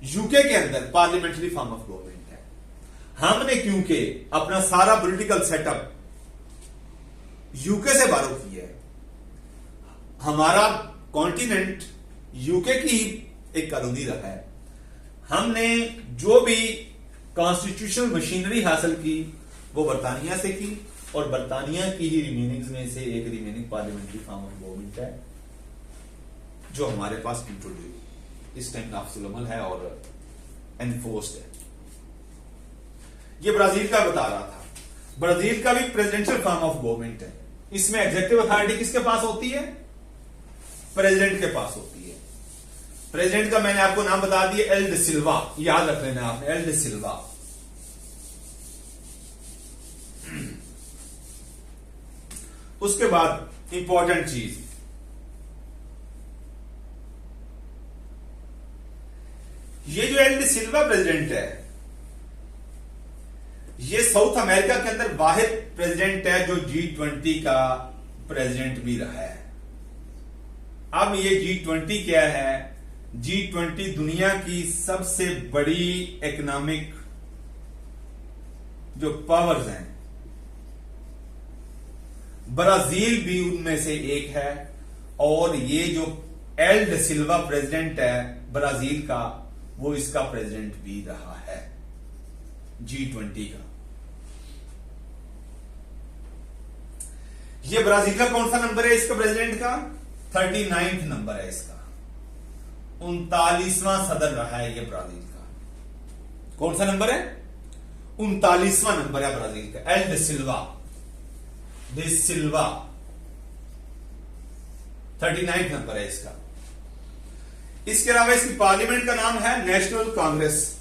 यूके के अंदर पार्लियामेंट्री फॉर्म ऑफ गवर्नमेंट है। हमने क्योंकि अपना सारा पॉलिटिकल सेटअप यूके से बारो किया है, हमारा कॉन्टिनेंट यूके की एक कॉलोनी रहा है, हमने जो भी कॉन्स्टिट्यूशनल मशीनरी हासिल की वो बरतानिया से की और बरतानिया की ही रिमेनिंग्स में से एक remaining parliamentary form of government है जो हमारे पास इंट्रोड्यूस इस टाइम नाफिजुल है और एनफोर्स्ड है। ये ब्राजील का बता रहा था, ब्राजील का भी प्रेसिडेंशियल फॉर्म ऑफ गवर्नमेंट है। इसमें एग्जीक्यूटिव अथॉरिटी किसके पास होती है? प्रेसिडेंट के पास होती है। प्रेसिडेंट का मैंने आपको नाम बता दिया, एल डी सिल्वा, याद रख लेना आपने, एल डी सिल्वा। उसके बाद इंपॉर्टेंट चीज, ये जो एल डी सिल्वा प्रेसिडेंट है ये साउथ अमेरिका के अंदर वाहिद प्रेसिडेंट है जो G20 का प्रेसिडेंट भी रहा है। अब ये G20 क्या है? G20 दुनिया की सबसे बड़ी इकोनॉमिक जो पावर्स हैं, ब्राजील भी उनमें से एक है और ये जो एल डी सिल्वा प्रेसिडेंट है ब्राजील का, वो इसका प्रेसिडेंट भी रहा है G20 का। ये ब्राजील का कौन सा नंबर है इसका प्रेसिडेंट का? 39th नंबर है इसका, 39वां सदर रहा है ये ब्राजील का। कौन सा नंबर है? 39वां नंबर है ब्राजील का, एल डी सिल्वा, डी सिल्वा 39th नंबर है इसका। इसके अलावा इसकी पार्लियामेंट का नाम है नेशनल कांग्रेस।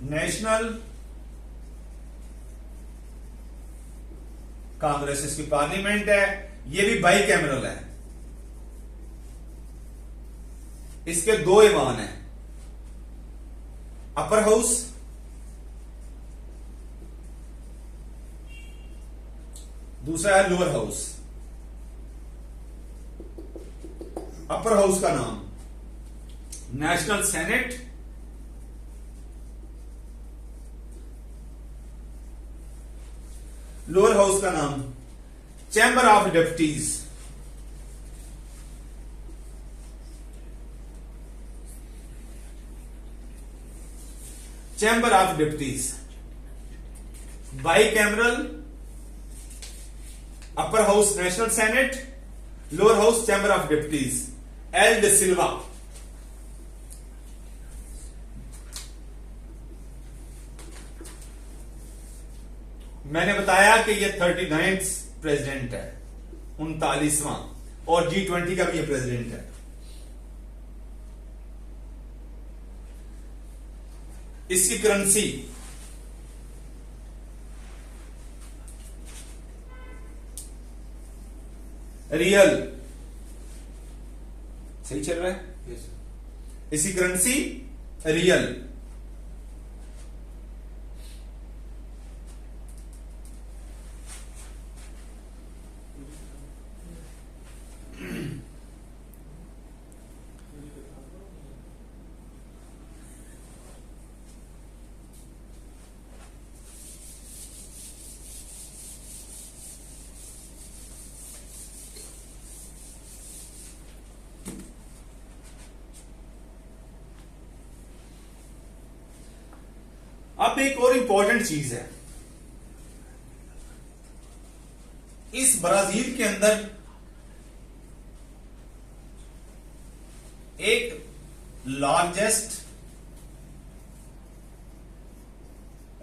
नेशनल कांग्रेस इसकी पार्लियामेंट है। ये भी बाई कैमरल है, इसके दो ऐवान हैं, अपर हाउस दूसरा है लोअर हाउस। अपर हाउस का नाम नेशनल सेनेट, लोअर हाउस का नाम chamber of deputies. Chamber of deputies bicameral, upper house national senate, lower house chamber of deputies. L D Silva मैंने बताया कि ये 39th प्रेसिडेंट है, 39वां, और G20 का भी ये प्रेसिडेंट है। इसकी करेंसी रियल, सही चल रहा है? yes, इसकी करेंसी रियल। अब एक और इंपॉर्टेंट चीज है, इस ब्राजील के अंदर एक लार्जेस्ट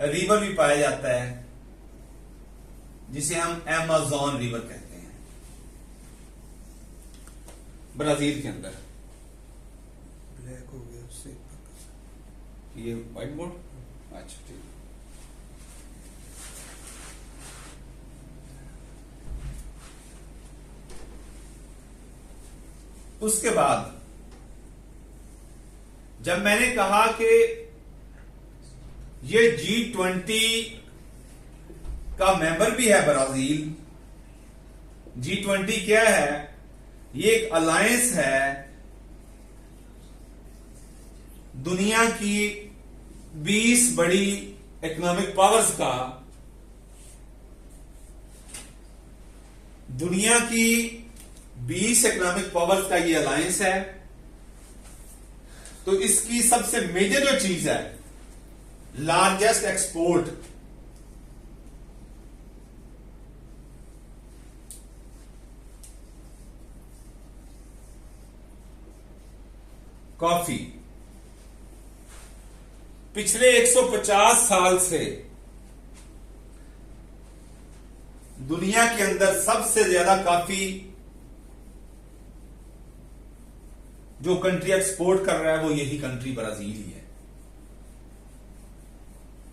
रिवर भी पाया जाता है जिसे हम अमेज़न रिवर कहते हैं ब्राजील के अंदर। ब्लैक हो गया उससे ये व्हाइट बोर्ड, अच्छा ठीक। उसके बाद जब मैंने कहा कि ये G20 का मेंबर भी है ब्राजील, G20 क्या है? ये एक अलायंस है दुनिया की 20 बड़ी इकोनॉमिक पावर्स का। दुनिया की 20 इकोनॉमिक पावर्स का ये अलायंस है। तो इसकी सबसे मेजर जो चीज है, लार्जेस्ट एक्सपोर्ट, कॉफी। पिछले 150 साल से दुनिया के अंदर सबसे ज्यादा कॉफी जो कंट्री एक्सपोर्ट कर रहा है वो यही कंट्री ब्राजील ही है।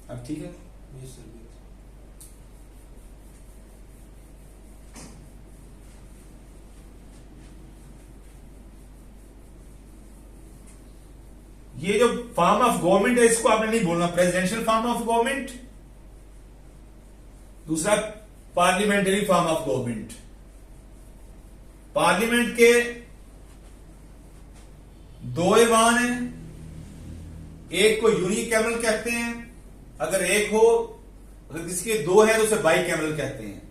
अब ठीक है। ये जो फॉर्म ऑफ गवर्नमेंट है इसको आपने नहीं बोलना, प्रेसिडेंशियल फॉर्म ऑफ गवर्नमेंट, दूसरा parliamentary form of government. Parliament के दो ऐवान हैं, एक को यूनिकैमरल कहते हैं, अगर एक हो, अगर किसी के दो है तो उसे बाइकैमरल कहते हैं,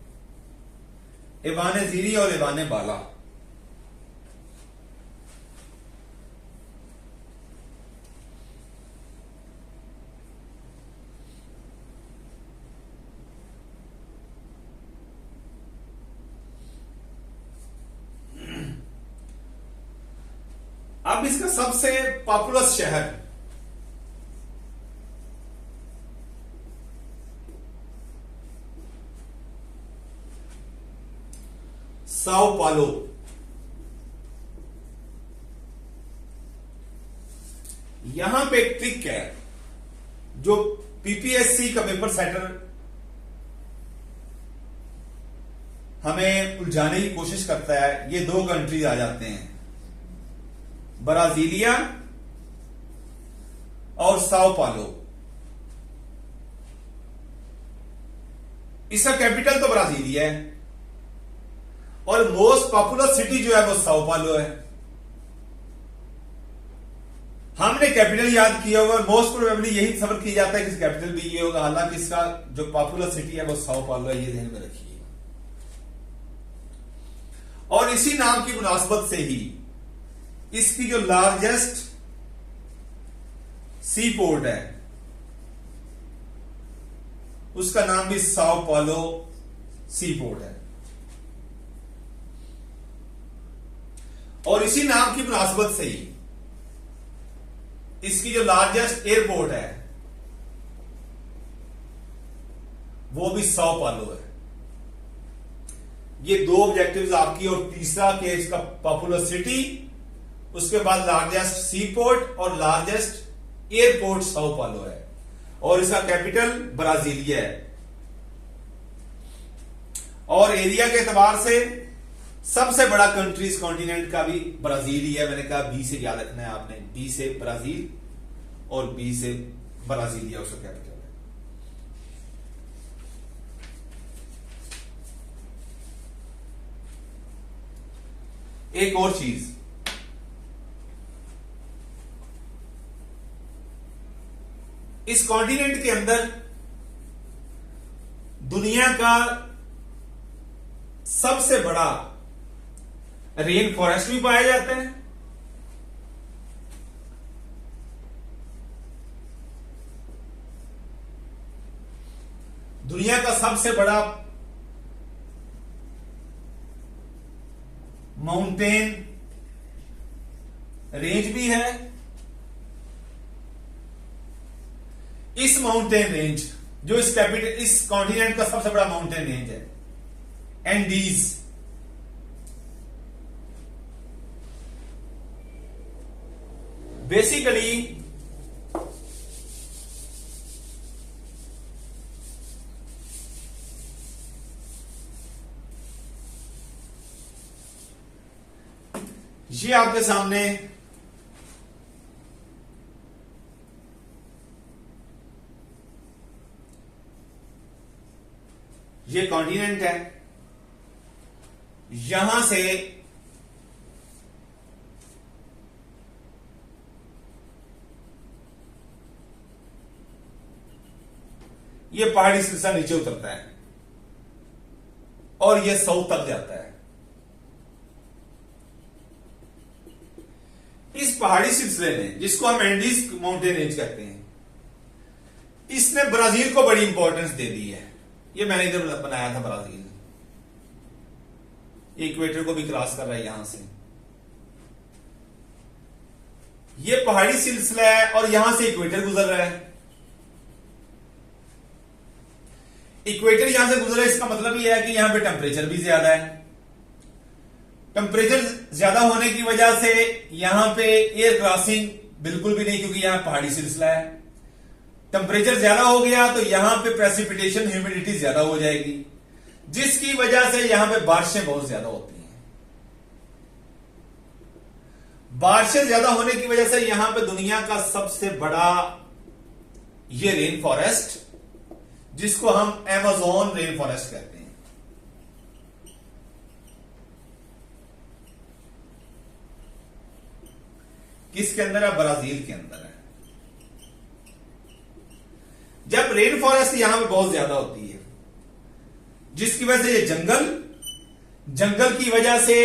ऐवान जीरी और ऐवान बाला। अब इसका सबसे पॉपुलस शहर साओ पालो। यहां पे एक ट्रिक है जो पीपीएससी का पेपर सेटर हमें उलझाने की कोशिश करता है। ये दो कंट्रीज आ जाते हैं, ब्राजीलिया और साओ पालो। इसका कैपिटल तो ब्राजीलिया है और मोस्ट पॉपुलर सिटी जो है वो साओ पालो है। हमने कैपिटल याद किया हुआ, मोस्ट प्रोबेबली यही समझ किया जाता है कि कैपिटल भी ये होगा, हालांकि इसका जो पॉपुलर सिटी है वो साओ पालो है, ये ध्यान में रखिए। और इसी नाम की मुनासबत से ही इसकी जो लार्जेस्ट सी पोर्ट है उसका नाम भी साओ पालो सी पोर्ट है। और इसी नाम की मुनासबत से ही इसकी जो लार्जेस्ट एयरपोर्ट है वो भी साओ पालो है। ये दो ऑब्जेक्टिव्स आपकी, और तीसरा के इसका पॉपुलर सिटी, उसके बाद लार्जेस्ट सी पोर्ट और लार्जेस्ट एयरपोर्ट साओ पालो है, और इसका कैपिटल ब्राजीलिया है। और एरिया के एतबार से सबसे बड़ा कंट्री इस कॉन्टिनेंट का भी ब्राजील ही है। मैंने कहा बी से याद रखना है आपने, बी से ब्राजील और बी से ब्राजीलिया उसका कैपिटल है। एक और चीज, इस कॉन्टिनेंट के अंदर दुनिया का सबसे बड़ा रेन फॉरेस्ट भी पाया जाता है। दुनिया का सबसे बड़ा माउंटेन रेंज भी है। इस माउंटेन रेंज जो इस कॉन्टिनेंट का सबसे बड़ा माउंटेन रेंज है, एंडीज, बेसिकली ये आपके सामने ये कॉन्टिनेंट है। यहां से ये पहाड़ी सिलसिला नीचे उतरता है और ये साउथ तक जाता है। इस पहाड़ी सिलसिले ने, जिसको हम एंडीज माउंटेन रेंज कहते हैं, इसने ब्राजील को बड़ी इंपॉर्टेंस दे दी है। ये मैंने इधर बनाया था ब्राजील, इक्वेटर को भी क्रॉस कर रहा है यहां से। ये पहाड़ी सिलसिला है और यहां से इक्वेटर गुजर रहा है। इक्वेटर यहां से गुजर रहा है, इसका मतलब यह है कि यहां पे टेम्परेचर भी ज्यादा है। टेम्परेचर ज्यादा होने की वजह से यहां पे एयर क्रॉसिंग बिल्कुल भी नहीं, क्योंकि यहां पहाड़ी सिलसिला है। टेम्परेचर ज्यादा हो गया तो यहां पे प्रेसिपिटेशन, ह्यूमिडिटी ज्यादा हो जाएगी, जिसकी वजह से यहां पे बारिशें बहुत ज्यादा होती हैं। बारिशें ज्यादा होने की वजह से यहां पे दुनिया का सबसे बड़ा ये रेन फॉरेस्ट, जिसको हम अमेज़न रेन फॉरेस्ट कहते हैं, किसके अंदर है? ब्राजील के अंदर है। जब रेन फॉरेस्ट यहां पे बहुत ज्यादा होती है, जिसकी वजह से ये जंगल की वजह से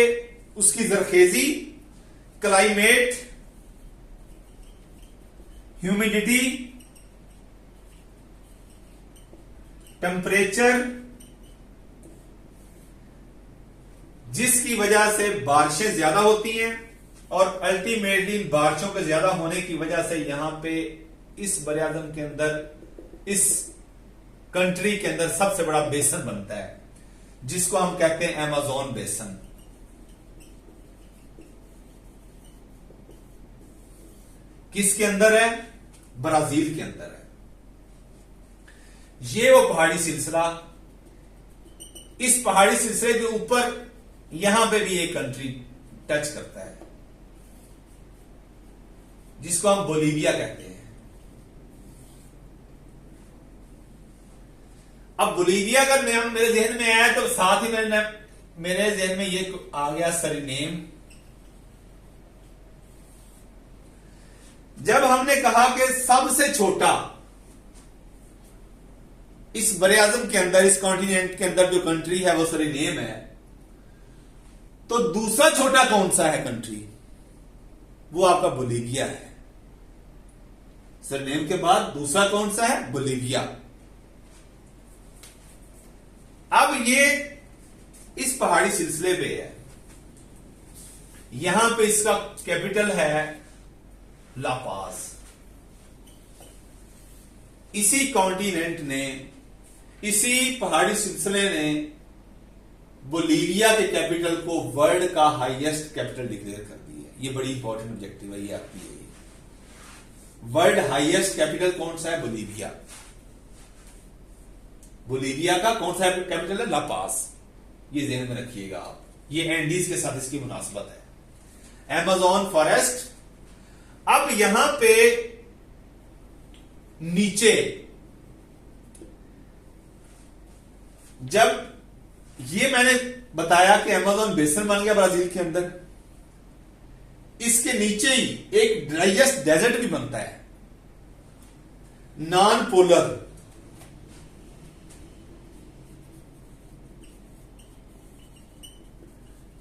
उसकी जरखेजी, क्लाइमेट, ह्यूमिडिटी, टेम्परेचर, जिसकी वजह से बारिशें ज्यादा होती हैं और अल्टीमेटली इन बारिशों के ज्यादा होने की वजह से यहां पे इस बरआज़म के अंदर, इस कंट्री के अंदर सबसे बड़ा बेसन बनता है, जिसको हम कहते हैं अमेज़न बेसन। किसके अंदर है? ब्राजील के अंदर है। ये वो पहाड़ी सिलसिला, इस पहाड़ी सिलसिले के ऊपर यहां पे भी एक कंट्री टच करता है, जिसको हम बोलीविया कहते हैं। अब बोलीविया का नाम मेरे जहन में आया तो साथ ही मेरे जहन में ये आ गया सरीनेम। जब हमने कहा कि सबसे छोटा इस बरआज़म के अंदर, इस कॉन्टिनेंट के अंदर जो कंट्री है वो सरीनेम है, तो दूसरा छोटा कौन सा है कंट्री? वो आपका बोलीविया है। सरीनेम के बाद दूसरा कौन सा है? बोलीविया। अब ये इस पहाड़ी सिलसिले पे है, यहां पे इसका कैपिटल है ला पाज। इसी कॉन्टिनेंट ने, इसी पहाड़ी सिलसिले ने बोलीविया के कैपिटल को वर्ल्ड का हाईएस्ट कैपिटल डिक्लेयर कर दिया। ये बड़ी इंपॉर्टेंट ऑब्जेक्टिव है ये आपकी। वर्ल्ड हाईएस्ट कैपिटल कौन सा है? बोलीविया। बोलीविया का कौन सा कैपिटल है? ला पाज। ये ध्यान में रखिएगा आप, ये एंडीज के साथ इसकी मुनासबत है। Amazon forest. अब यहां पे नीचे जब ये मैंने बताया कि अमेज़न बेसन बन गया ब्राजील के अंदर, इसके नीचे ही एक ड्राइएस्ट डेजर्ट भी बनता है, नॉन पोलर।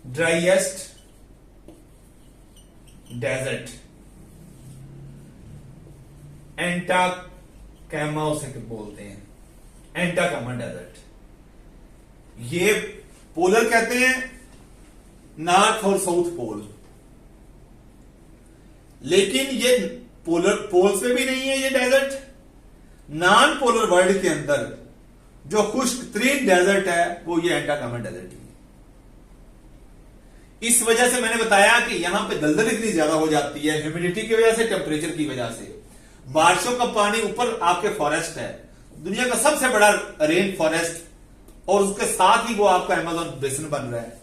ड्राइएस्ट डेजर्ट, एंटाकैमा उसे बोलते हैं। एंटाकामा डेजर्ट। ये पोलर कहते हैं, नॉर्थ और साउथ पोल, लेकिन ये पोलर पोल्स पे भी नहीं है ये डेजर्ट। नॉन पोलर वर्ल्ड के अंदर जो खुश्क तरीन डेजर्ट है वो ये एंटाकामा डेजर्ट ही है। इस वजह से मैंने बताया कि यहां पे दलदल इतनी ज्यादा हो जाती है, ह्यूमिडिटी की वजह से, टेम्परेचर की वजह से। बारिशों का पानी ऊपर आपके फॉरेस्ट है, दुनिया का सबसे बड़ा रेन फॉरेस्ट, और उसके साथ ही वो आपका अमेज़न बेसिन बन रहा है।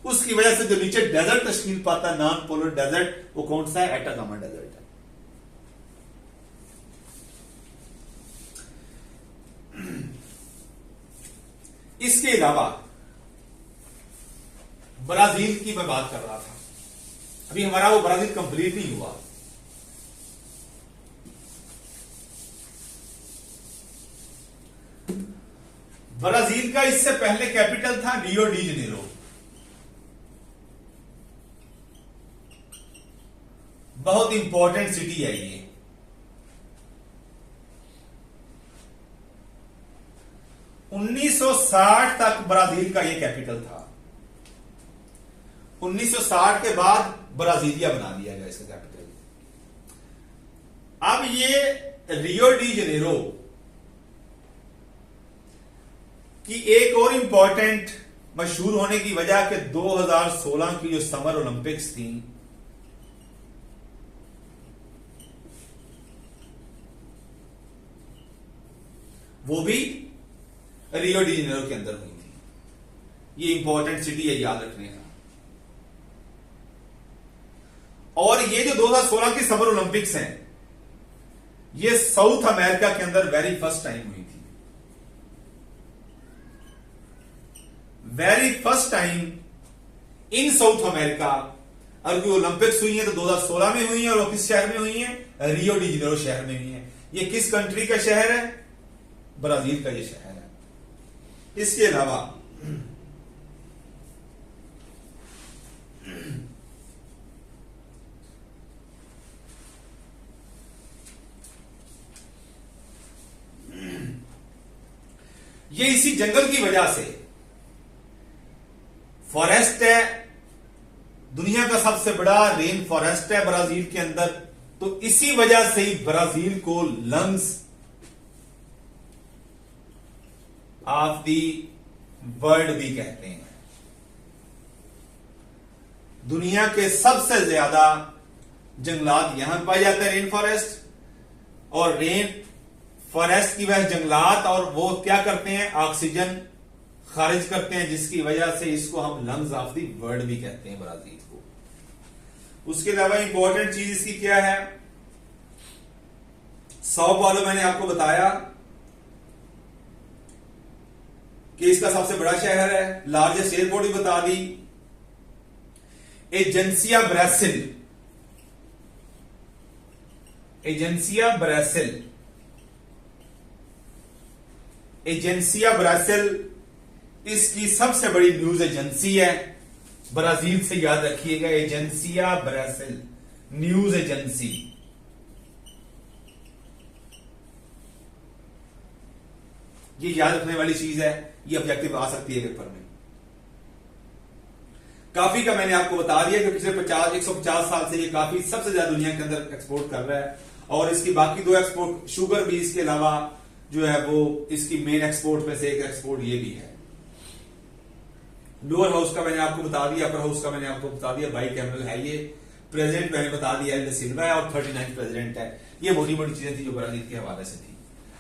उसकी वजह से जो नीचे डेजर्ट तश्कील पाता है, नॉन पोलर डेजर्ट, वो कौन सा है? एंटाकामा डेजर्ट है। इसके अलावा ब्राजील की मैं बात कर रहा था, अभी हमारा वो ब्राजील कंप्लीट नहीं हुआ। ब्राजील का इससे पहले कैपिटल था रियो डी जनेरो। बहुत इंपॉर्टेंट सिटी है ये। (1960) तक ब्राजील का ये कैपिटल था। 1960 के बाद ब्राजीलिया बना दिया गया इसका कैपिटल। अब ये रियो डी जनेरो की एक और इंपॉर्टेंट मशहूर होने की वजह कि 2016 की जो समर ओलंपिक्स थी, वो भी रियो डी जनेरो के अंदर हुई थी। ये इंपॉर्टेंट सिटी है, याद रखने का। और ये जो 2016 की समर ओलंपिक्स हैं, ये साउथ अमेरिका के अंदर वेरी फर्स्ट टाइम हुई थी। Very first time in south America. और जो ओलंपिक्स हुई है तो 2016 में हुई है, और वो किस शहर में हुई है? रियो डी जनेरो शहर में हुई है। ये किस कंट्री का शहर है? ब्राजील का ये शहर है। इसके अलावा ये इसी जंगल की वजह से, फॉरेस्ट है, दुनिया का सबसे बड़ा रेन फॉरेस्ट है ब्राजील के अंदर, तो इसी वजह से ही ब्राजील को लंग्स ऑफ द वर्ल्ड भी कहते हैं। दुनिया के सबसे ज्यादा जंगलात यहां पाए जाते हैं, रेन फॉरेस्ट। और रेन फॉरेस्ट की वजह जंगलात, और वो क्या करते हैं? ऑक्सीजन खारिज करते हैं, जिसकी वजह से इसको हम लंग्स ऑफ द वर्ल्ड भी कहते हैं ब्राजील को। उसके अलावा इंपॉर्टेंट चीज इसकी क्या है? सौ पाउलो मैंने आपको बताया कि इसका सबसे बड़ा शहर है, लार्जेस्ट एयरपोर्ट भी बता दी। एजेंसिया ब्रासिल, एजेंसिया ब्रासिल, एजेंसिया ब्रासिल इसकी सबसे बड़ी न्यूज एजेंसी है। ब्राजील से याद रखिएगा, एजेंसिया ब्रासिल न्यूज एजेंसी। ये याद रखने वाली चीज है, ये ऑब्जेक्टिव आ सकती है पेपर में। काफी का मैंने आपको बता दिया कि पिछले 150 साल से ये काफी सबसे ज्यादा दुनिया के अंदर एक्सपोर्ट कर रहा है। और इसकी बाकी दो एक्सपोर्ट, शुगर भी इसके अलावा जो है वो इसकी मेन एक्सपोर्ट में से एक एक्सपोर्ट ये भी है। लोअर हाउस का मैंने आपको बता दिया, अपर हाउस का मैंने आपको बता दिया, बाई कैमरल है ये। प्रेसिडेंट मैंने बता दिया है, सिल्वा है, और 39 प्रेसिडेंट है। ये मोटी मोटी चीजें थी जो ब्राजील के हवाले से थी।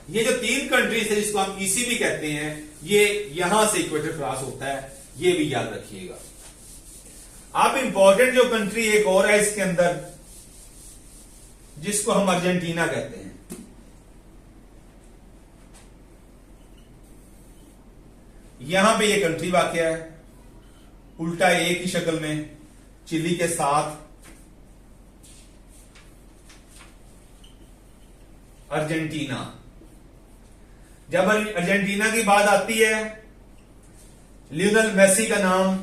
ये जो 3 कंट्रीज है जिसको हम ईसी भी कहते हैं, ये यहां से इक्वेटर क्रॉस होता है, ये भी याद रखिएगा। अब इंपॉर्टेंट जो कंट्री एक और है इसके अंदर, जिसको हम अर्जेंटीना कहते हैं। यहां पे ये कंट्री वाकई है, उल्टा ए की शक्ल में, चिली के साथ अर्जेंटीना। जब अर्जेंटीना की बात आती है, लियोनेल मेसी का नाम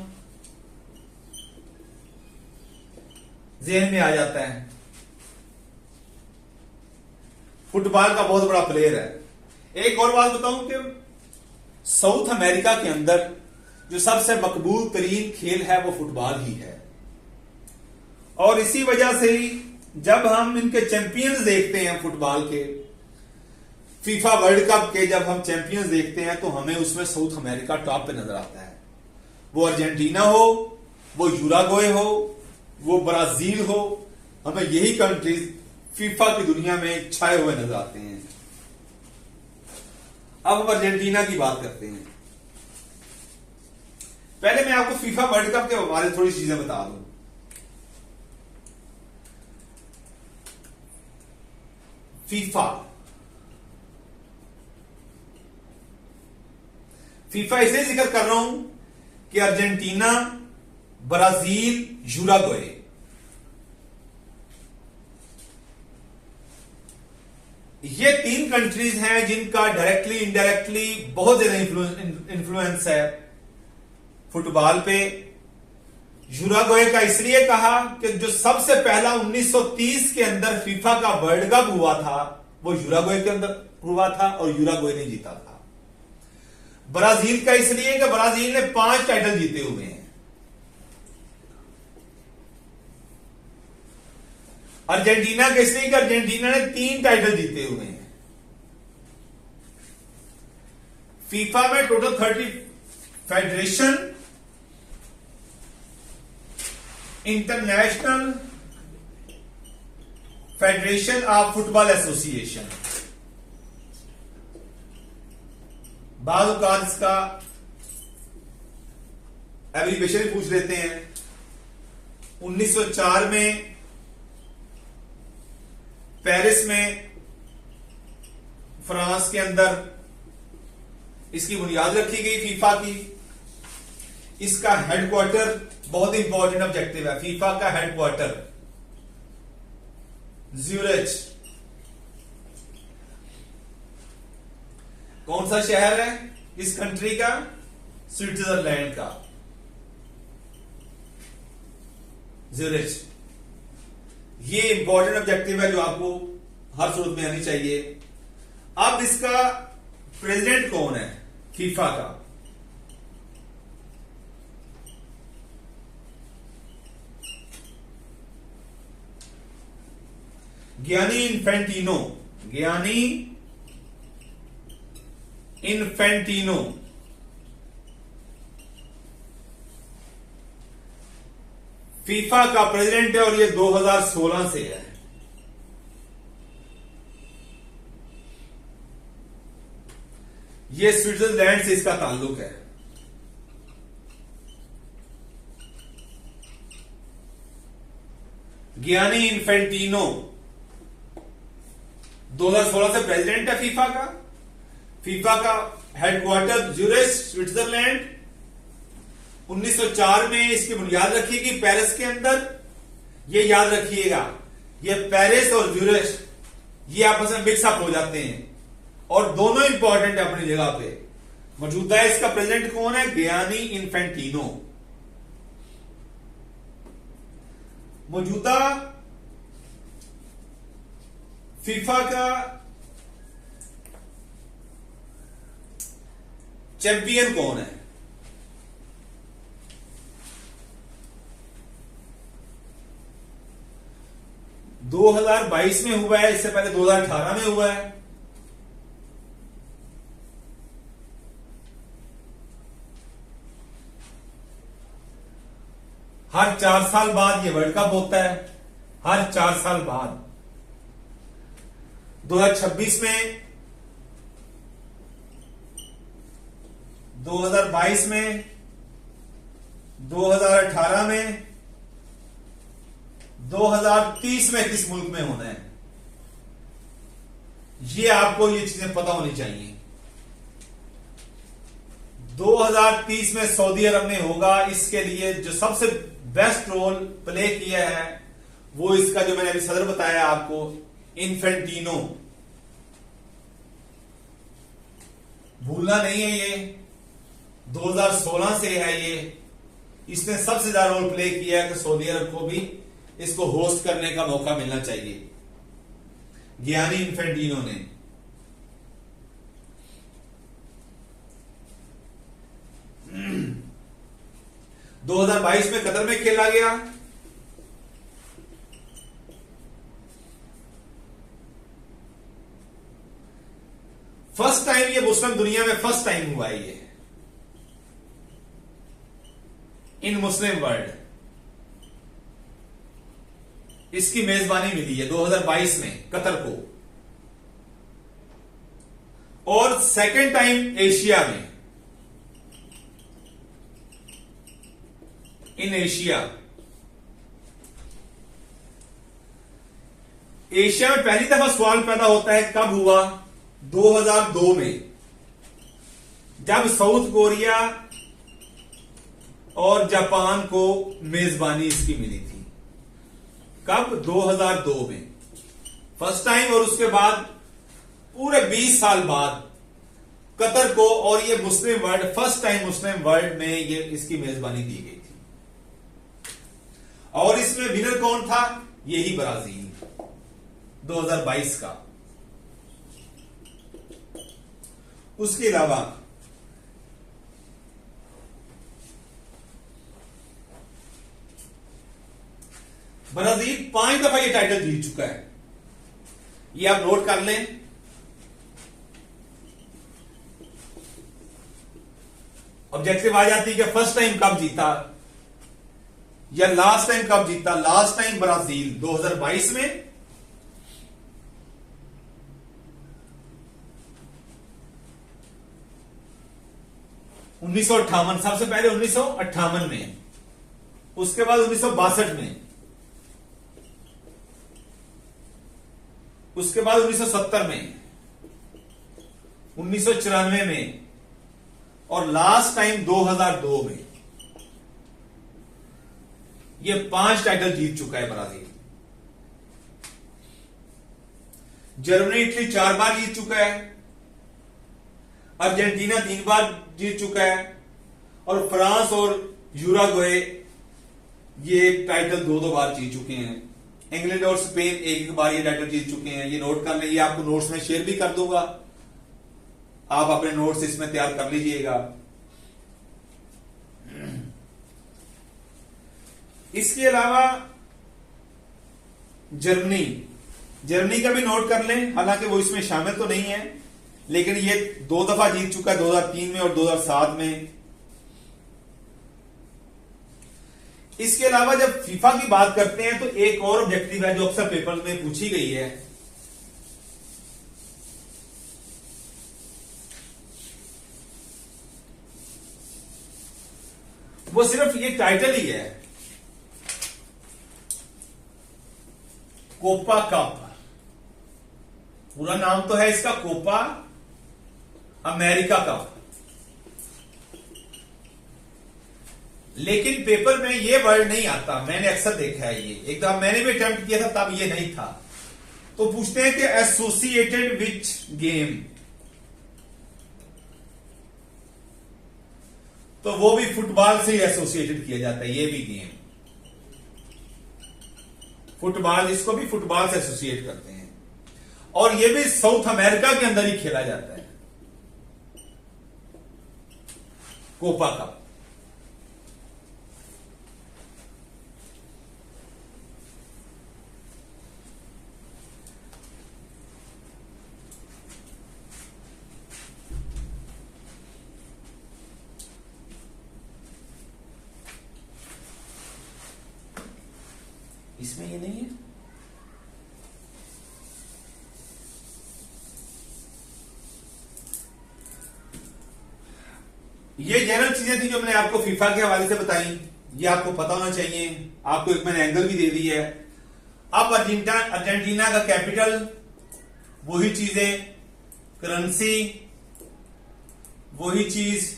ज़हन में आ जाता है। फुटबॉल का बहुत बड़ा प्लेयर है। एक और बात बताऊं कि साउथ अमेरिका के अंदर जो सबसे मकबूल तरीन खेल है वो फुटबॉल ही है। और इसी वजह से ही जब हम इनके चैंपियंस देखते हैं फुटबॉल के, फीफा वर्ल्ड कप के जब हम चैंपियंस देखते हैं तो हमें उसमें साउथ अमेरिका टॉप पे नजर आता है। वो अर्जेंटीना हो, वो यूराग्वे हो, वो ब्राजील हो, हमें यही कंट्रीज फीफा की दुनिया में छाए हुए नजर आते हैं। अब हम अर्जेंटीना की बात करते हैं। पहले मैं आपको फीफा वर्ल्ड कप के बारे में थोड़ी चीजें बता दूं। फीफा इसलिए जिक्र कर रहा हूं कि अर्जेंटीना, ब्राजील, यूराग्वे, ये 3 कंट्रीज हैं जिनका डायरेक्टली इनडायरेक्टली बहुत ज्यादा इंफ्लुएंस है फुटबॉल पे। यूराग्वे का इसलिए कहा कि जो सबसे पहला 1930 के अंदर फीफा का वर्ल्ड कप हुआ था वो यूराग्वे के अंदर हुआ था और यूराग्वे ने जीता था। ब्राजील का इसलिए कि ब्राजील ने 5 टाइटल जीते हुए हैं। अर्जेंटीना का इसलिए कि अर्जेंटीना ने 3 टाइटल जीते हुए हैं। फीफा में total 30 federation, international federation of football association, बाद औकात इसका एब्रीविएशन पूछ लेते हैं। 1904 में पेरिस में फ्रांस के अंदर इसकी बुनियाद रखी गई फीफा की। इसका हेडक्वार्टर बहुत इंपॉर्टेंट ऑब्जेक्टिव है। फीफा का हेडक्वार्टर ज्यूरिच। कौन सा शहर है इस कंट्री का? स्विट्जरलैंड का ज्यूरिच। ये इंपॉर्टेंट ऑब्जेक्टिव है जो आपको हर सूरत में आनी चाहिए। अब इसका प्रेसिडेंट कौन है फीफा का? Gianni Infantino. Gianni Infantino FIFA का प्रेसिडेंट है और ये 2016 से है। ये स्विट्जरलैंड से इसका ताल्लुक है। गियानी इन्फेंटिनो 2016 से प्रेसिडेंट है फीफा का। फीफा का हेडक्वार्टर ज्यूरिच, स्विट्जरलैंड। 1904 में इसकी बुनियाद रखी गई पेरिस के अंदर। ये याद रखिएगा, ये पेरिस और ज्यूरिच ये आपस में मिक्सअप हो जाते हैं और दोनों इंपॉर्टेंट है अपनी जगह पे। मौजूदा इसका प्रेसिडेंट कौन है? Gianni Infantino. मौजूदा फीफा का चैंपियन कौन है? दो 2022 में हुआ है, इससे पहले 2018 में हुआ है। हर 4 साल बाद ये वर्ल्ड कप होता है, हर 4 साल बाद। 2026 में, 2022 में, 2018 में, 2030 में किस मुल्क में होना है, ये आपको ये चीजें पता होनी चाहिए। 2030 में सऊदी अरब में होगा। इसके लिए जो सबसे बेस्ट रोल प्ले किया है वो इसका, जो मैंने अभी सदर बताया आपको, इन्फेंटिनो। भूलना नहीं है, ये 2016 से है। ये इसने सबसे ज्यादा रोल प्ले किया है कि सऊदी अरब को भी इसको होस्ट करने का मौका मिलना चाहिए, गियानी इन्फेंटिनो ने। 2022 में कतर में खेला गया। फर्स्ट टाइम ये मुस्लिम दुनिया में फर्स्ट टाइम हुआ है ये इन मुस्लिम वर्ल्ड, इसकी मेजबानी मिली है 2022 में कतर को। और सेकंड टाइम एशिया में, इन एशिया में पहली दफा सवाल पैदा होता है कब हुआ? 2002 में, जब साउथ कोरिया और जापान को मेजबानी इसकी मिली थी। कब? 2002 में फर्स्ट टाइम। और उसके बाद पूरे 20 साल बाद कतर को और ये मुस्लिम वर्ल्ड, फर्स्ट टाइम मुस्लिम वर्ल्ड में ये इसकी मेजबानी दी गई थी। और इसमें विनर कौन था? यही ब्राजील 2022 का। उसके अलावा ब्राजील 5 दफा ये टाइटल जीत चुका है, ये आप नोट कर लें। ऑब्जेक्टिव आ जाती है कि फर्स्ट टाइम कब जीता या लास्ट टाइम कब जीता। लास्ट टाइम ब्राजील 2022 में, (1958) सबसे पहले 1958 में, उसके बाद 1962 में, उसके बाद 1970 में, 1994 में और लास्ट टाइम 2002 में। ये 5 टाइटल जीत चुका है ब्राजील। जर्मनी इटली 4 बार जीत चुका है, अर्जेंटीना 3 बार जीत चुका है और फ्रांस और यूरुग्वे ये टाइटल 2-2 बार जीत चुके हैं। इंग्लैंड और स्पेन 1-1 बार ये टाइटल जीत चुके हैं। ये नोट कर लें, ये आपको नोट्स में शेयर भी कर दूंगा, आप अपने नोट्स इसमें तैयार कर लीजिएगा। इसके अलावा जर्मनी का भी नोट कर लें, हालांकि वो इसमें शामिल तो नहीं है, लेकिन ये 2 दफा जीत चुका है, 2003 में और 2007 में। इसके अलावा जब फीफा की बात करते हैं तो एक और ऑब्जेक्टिव है जो अक्सर पेपर में पूछी गई है, वो सिर्फ ये टाइटल ही है, कोपा कप। पूरा नाम तो है इसका कोपा अमेरिका कप, लेकिन पेपर में ये वर्ड नहीं आता। मैंने अक्सर देखा है, ये एक दफा मैंने भी अटेम्प्ट किया था, तब ये नहीं था। तो पूछते हैं कि एसोसिएटेड विच गेम, तो वो भी फुटबॉल से एसोसिएटेड किया जाता है। ये भी गेम फुटबॉल, इसको भी फुटबॉल से एसोसिएट करते हैं, और ये भी साउथ अमेरिका के अंदर ही खेला जाता है, कोपा कप। इसमें ये नहीं है। ये जनरल चीजें थी जो मैंने आपको फीफा के हवाले से बताई, ये आपको पता होना चाहिए। आपको एक मैंने एंगल भी दे दी है। अब अर्जेंटीना का कैपिटल, वही चीजें, करेंसी वही चीज,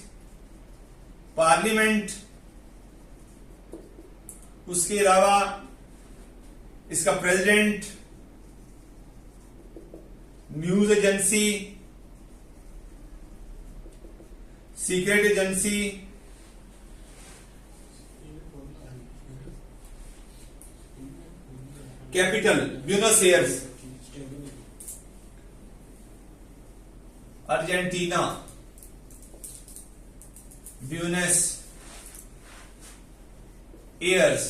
पार्लियामेंट, उसके अलावा इसका president, news agency, secret agency, capital Buenos Aires, Argentina, Buenos Aires,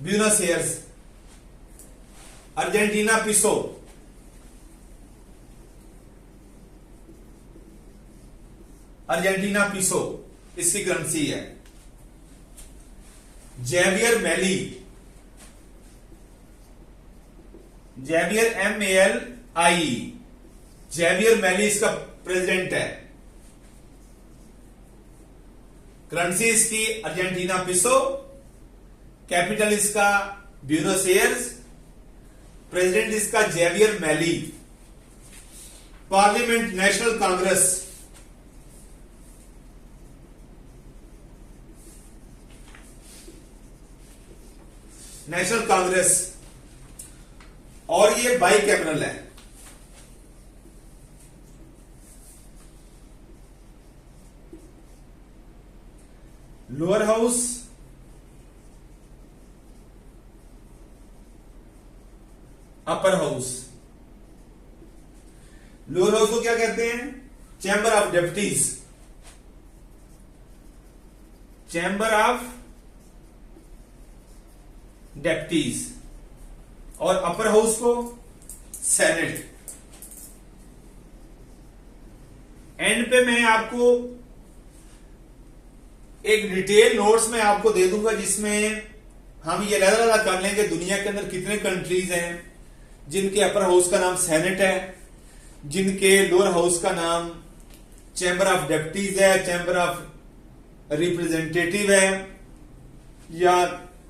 Buenos Aires. Argentina peso, Argentina peso इसकी करेंसी है। जेवियर मैली, जेवियर MALI, जेवियर मैली इसका प्रेसिडेंट है। करेंसी इसकी अर्जेंटीना पिसो, कैपिटल इसका ब्यूनस एयर्स, प्रेसिडेंट इसका जेवियर मैली। Parliament national Congress, national Congress, और ये बाई कैमरल है। Lower house, upper house. Lower house को क्या कहते हैं? Chamber of deputies, chamber of deputies. और अपर हाउस को सेनेट। एंड पे मैं आपको एक डिटेल नोट्स में आपको दे दूंगा जिसमें हम ये अलग-अलग कर लेंगे दुनिया के अंदर कितने कंट्रीज हैं जिनके अपर हाउस का नाम सेनेट है, जिनके लोअर हाउस का नाम चैम्बर ऑफ डेप्यूटीज है, चैम्बर ऑफ रिप्रेजेंटेटिव है या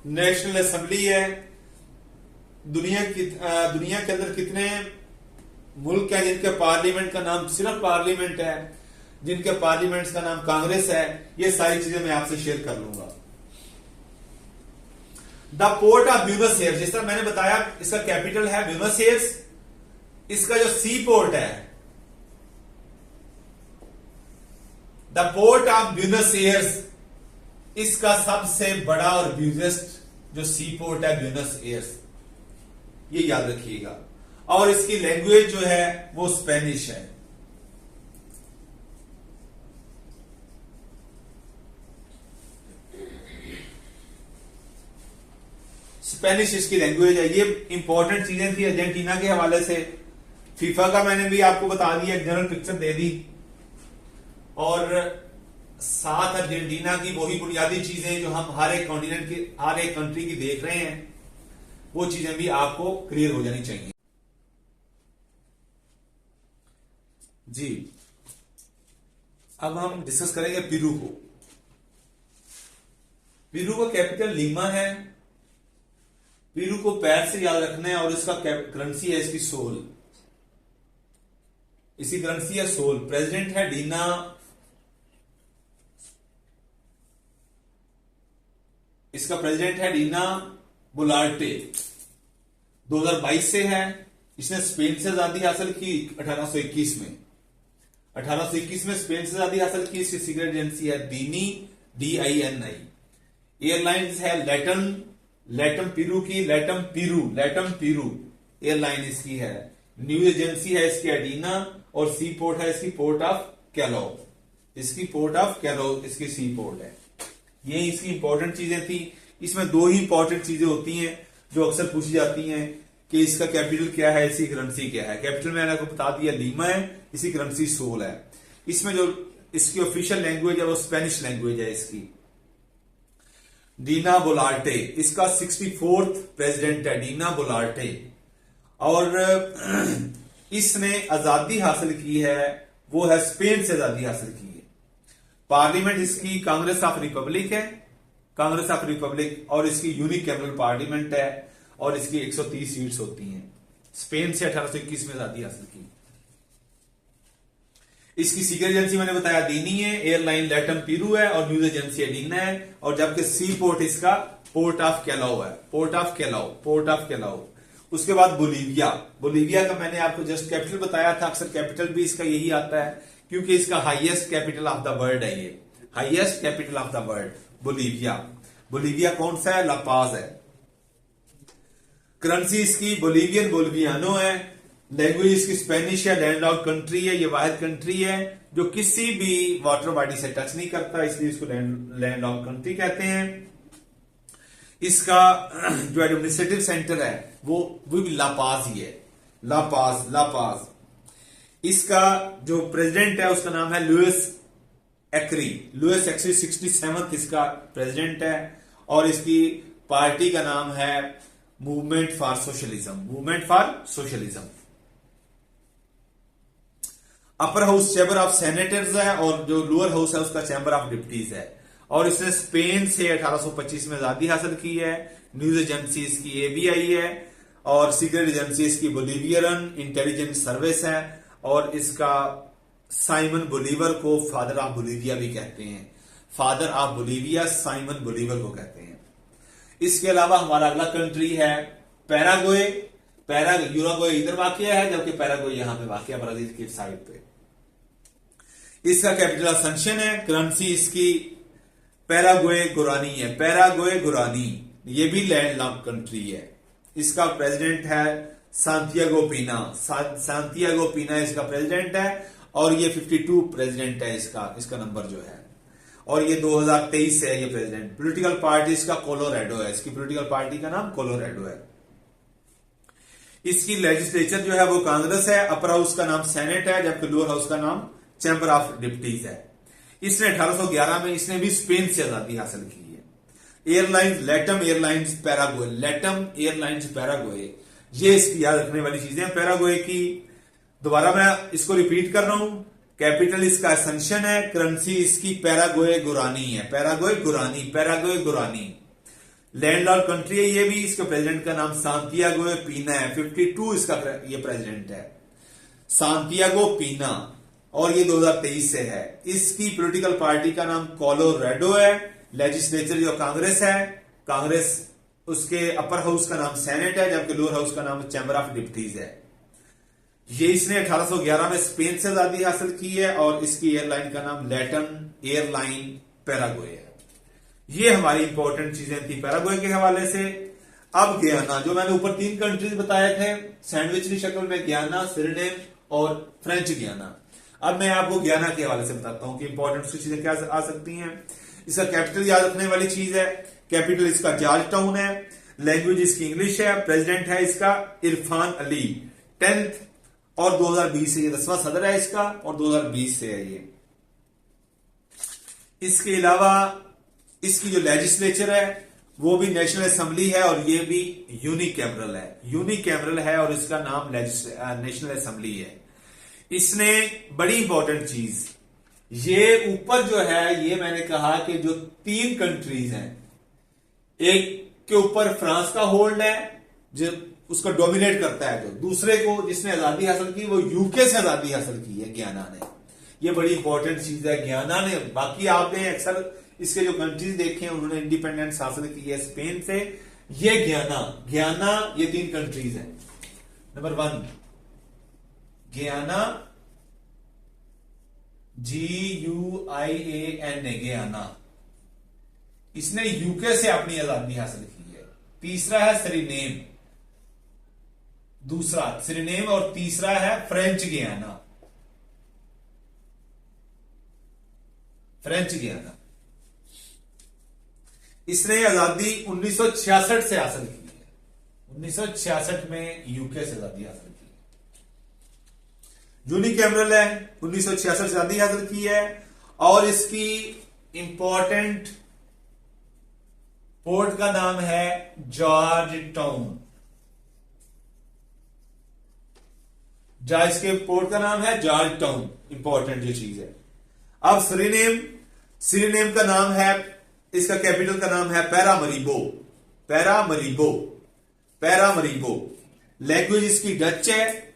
नेशनल असेंबली है। दुनिया के अंदर कितने मुल्क हैं जिनके पार्लियामेंट का नाम सिर्फ पार्लियामेंट है, जिनके पार्लियामेंट का नाम कांग्रेस है। ये सारी चीजें मैं आपसे शेयर कर लूंगा। The port of Buenos Aires, जिस तरह मैंने बताया इसका कैपिटल है ब्यूनस एयर्स। इसका जो सी पोर्ट है, the port of Buenos Aires, इसका सबसे बड़ा और बिगेस्ट जो सी पोर्ट है ब्यूनस एयर्स, ये याद रखिएगा। और इसकी लैंग्वेज जो है वो स्पेनिश है। स्पेनिश इसकी लैंग्वेज है। ये इंपॉर्टेंट चीजें थी अर्जेंटीना के हवाले से। फीफा का मैंने भी आपको बता दिया, जनरल पिक्चर दे दी, और साथ अर्जेंटीना की वही बुनियादी चीजें जो हम हर एक कॉन्टिनेंट की, हर एक कंट्री की देख रहे हैं, वो चीजें भी आपको क्लियर हो जानी चाहिए। जी, अब हम डिस्कस करेंगे पेरू को। पेरू का कैपिटल लीमा है। पेरू को पैर से याद रखना है और इसका करेंसी है इसकी सोल। इसकी करेंसी है सोल। प्रेसिडेंट है डीना इसका प्रेसिडेंट है डीना बोलार्टे। 2022 से है। इसने स्पेन से आजादी हासिल की 1821 में। 1821 में स्पेन से आजादी हासिल की। इसकी सीक्रेट एजेंसी है दीनी, DINI। एयरलाइंस है लैटम पेरू की, लैटम पेरू एयरलाइन इसकी है। न्यूज एजेंसी है इसकी एडीना, और सी पोर्ट है इसकी पोर्ट ऑफ कैलो। इसकी पोर्ट ऑफ कैलो इसकी सी पोर्ट है। ये इसकी इंपॉर्टेंट चीजें थी। इसमें दो ही इंपॉर्टेंट चीजें होती हैं जो अक्सर पूछी जाती हैं कि इसका कैपिटल क्या है, इसकी करेंसी क्या है। कैपिटल मैंने आपको बता दिया लीमा है, इसकी करेंसी सोल है। इसमें जो इसकी ऑफिशियल लैंग्वेज है वो स्पेनिश लैंग्वेज है इसकी। डीना बोलार्टे इसका 64th प्रेसिडेंट है, डीना बोलार्टे। और इसने आजादी हासिल की है, वो है स्पेन से आजादी हासिल की है। पार्लियामेंट इसकी कांग्रेस ऑफ रिपब्लिक है, कांग्रेस ऑफ रिपब्लिक, और इसकी यूनिकैमरल पार्लियामेंट है और इसकी 130 सीट्स होती हैं। स्पेन से 1821 में आजादी हासिल की। इसकी सीक्रेट एजेंसी मैंने बताया दीनी है, एयरलाइन लैटम पेरू है, और न्यूज एजेंसी एडीना है। और जबकि सी पोर्ट इसका पोर्ट ऑफ कैलाओ है, पोर्ट ऑफ कैलाओ। उसके बाद बोलीविया का मैंने आपको जस्ट कैपिटल बताया था। अक्सर कैपिटल भी इसका यही आता है क्योंकि इसका highest capital of the world है। ये highest capital of the world Bolivia कौन सा है? ला पाज है। करेंसी इसकी बोलीवियन बोलिवियानो है। लैंग्वेज इसकी स्पेनिश है, लैंडलॉक्ड कंट्री है, ये वाहिद कंट्री है जो किसी भी वाटर बॉडी से टच नहीं करता, इसलिए इसको लैंडलॉक्ड कंट्री कहते हैं। इसका जो एडमिनिस्ट्रेटिव सेंटर है वो भी लापाज ही है, लापाज। इसका जो प्रेसिडेंट है उसका नाम है लुइस एक्री 67th इसका प्रेसिडेंट है, और इसकी पार्टी का नाम है movement for socialism. Upper house Chamber of senators है, और जो लोअर हाउस है उसका चैम्बर ऑफ डिप्टीज है। और इसने स्पेन से 1825 में आजादी हासिल की है। न्यूज एजेंसी इसकी एबीआई है, और सीक्रेट एजेंसी इसकी बोलिवियन इंटेलिजेंस सर्विस है, और इसका साइमन बोलीवर को फादर ऑफ बोलीविया भी कहते हैं। Father of Bolivia Simon Bolivar को कहते हैं। इसके अलावा हमारा अगला कंट्री है पैराग्वे। यूराग्वे इधर वाकया है, जबकि पैराग्वे यहां पे वाकया ब्राजील की साइड पे। इसका कैपिटल असंशन है। करेंसी इसकी पैराग्वे गुरानी है, पैराग्वे गुरानी। ये भी लैंडलॉक्ड कंट्री है। इसका प्रेसिडेंट है सांतियागो पीना इसका प्रेसिडेंट है, और ये 52 प्रेसिडेंट है इसका नंबर जो है, और ये 2023 से है ये प्रेसिडेंट। पॉलिटिकल पार्टी इसका कोलोराडो है, इसकी पॉलिटिकल पार्टी का नाम कोलोराडो है। इसकी लेजिस्लेचर जो है वो कांग्रेस है। अपर हाउस का नाम सेनेट है, जबकि लोअर हाउस का नाम चैम्बर ऑफ डिप्टीज है। इसने 1811 में इसने भी स्पेन से आजादी हासिल की है। एयरलाइंस लेटम एयरलाइंस पैराग्वे, ये इसकी याद रखने वाली चीजें हैं पैराग्वे की। दोबारा मैं इसको रिपीट कर रहा हूं। कैपिटल इसका असंशन है। करेंसी इसकी पैराग्वे गुरानी। लैंडलॉर्ड कंट्री है ये भी। इसके प्रेसिडेंट का नाम सांतियागो पीना है। 52 इसका ये प्रेसिडेंट है, सांतियागो पीना, और ये 2023 से है। इसकी पॉलिटिकल पार्टी का नाम कोलोराडो है। लेजिस्लेचर जो कांग्रेस है, कांग्रेस उसके अपर हाउस का नाम सेनेट है, जबकि लोअर हाउस का नाम चैम्बर ऑफ डिप्टीज है। ये इसने 1811 में स्पेन से आजादी हासिल की है, और इसकी एयरलाइन का नाम लेटम एयरलाइन पैराग्वे है। ये हमारी इंपॉर्टेंट चीजें थी पैराग्वे के हवाले से। अब गयाना, जो मैंने ऊपर 3 कंट्रीज बताए थे सैंडविच की शक्ल में, गयाना, सुरिनेम और फ्रेंच गयाना। अब मैं आपको गयाना के हवाले से बताता हूं कि इंपॉर्टेंट चीजें क्या आ सकती हैं। इसका कैपिटल याद रखने वाली चीज है। कैपिटल इसका जॉर्ज टाउन है। लैंग्वेज इसकी इंग्लिश है। प्रेसिडेंट है इसका इरफान अली 10th, और 2020 से ये 10वां सदर है इसका, और 2020 से है ये। इसके अलावा इसकी जो लेजिस्लेचर है वो भी नेशनल असेंबली है, और ये भी यूनिकैमरल है, और इसका नाम नेशनल असेंबली है। इसने बड़ी इंपॉर्टेंट चीज, ये ऊपर जो है, ये मैंने कहा कि जो 3 कंट्रीज हैं, एक के ऊपर फ्रांस का होल्ड है जो उसको डोमिनेट करता है, जो दूसरे को जिसने आजादी हासिल की वो यूके से आजादी हासिल की है गयाना ने। ये बड़ी इंपॉर्टेंट चीज है गयाना ने। बाकी आपने अक्सर इसके जो कंट्रीज देखे हैं उन्होंने इंडिपेंडेंस हासिल की है स्पेन से। ये गयाना ये 3 कंट्रीज हैं। नंबर 1 गयाना, GUIAN, गयाना, इसने यूके से अपनी आजादी हासिल की है। तीसरा है सरीनेम, दूसरा सरीनेम, और तीसरा है फ्रेंच गयाना। इसने आजादी 1966 से हासिल की है। 1966 में यूके से आजादी हासिल की है। यूनिकैमरल है, 1966 से आजादी हासिल की है, और इसकी इंपॉर्टेंट पोर्ट का नाम है जॉर्ज टाउन। इसके पोर्ट का नाम है जॉर्ज टाउन, इंपॉर्टेंट ये चीज है। अब सुरिनेम का नाम है, इसका कैपिटल का नाम है पैरामरीबो। लैंग्वेज इसकी डच है।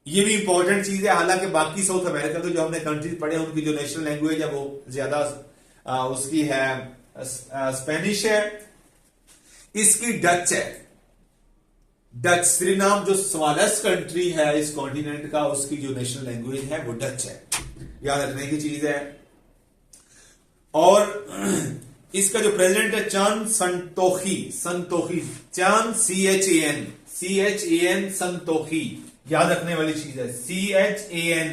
ये भी इंपॉर्टेंट चीज है। हालांकि बाकी साउथ अमेरिका के जो हमने कंट्रीज पढ़े उनकी जो नेशनल लैंग्वेज है वो ज्यादा उसकी है स्पेनिश है। इसकी डच है। सुरिनाम जो स्मॉलेस्ट कंट्री है इस कॉन्टिनेंट का, उसकी जो नेशनल लैंग्वेज है वो डच है। याद रखने की चीज है। और इसका जो प्रेसिडेंट है चान संतोखी, चान CHAN CHAN संतोखी, याद रखने वाली चीज है। CHAN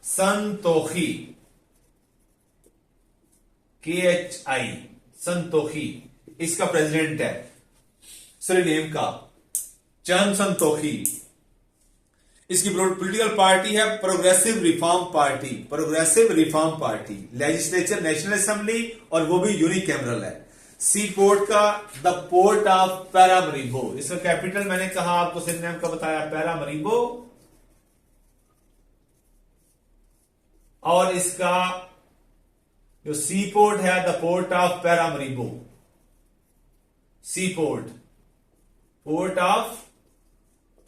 संतोखी, KHI संतोखी, इसका प्रेसिडेंट है सरीनेम का चंद संतोखी। इसकी पॉलिटिकल पार्टी है progressive reform party, progressive reform party. Legislature national assembly और वो भी यूनिकैमरल है। सी पोर्ट का द पोर्ट ऑफ पैरामरीबो, इसका कैपिटल मैंने कहा आपको सरीनेम का बताया पैरामरीबो, और इसका जो सी पोर्ट है the port of Paramaribo, sea port, port of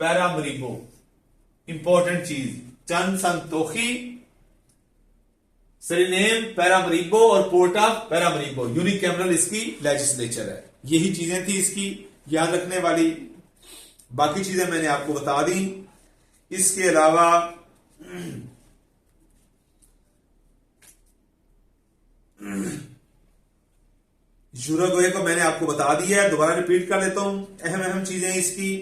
Paramaribo. Important चीज, चंद संतोखी, सरीनेम, पैरामरीबो और पोर्ट ऑफ पैरामरीबो, यूनिकैमरल इसकी लेजिस्लेचर है। यही चीजें थी इसकी याद रखने वाली, बाकी चीजें मैंने आपको बता दी। इसके अलावा यूरुग्वे को मैंने आपको बता दिया है, दोबारा रिपीट कर लेता हूं अहम चीजें इसकी।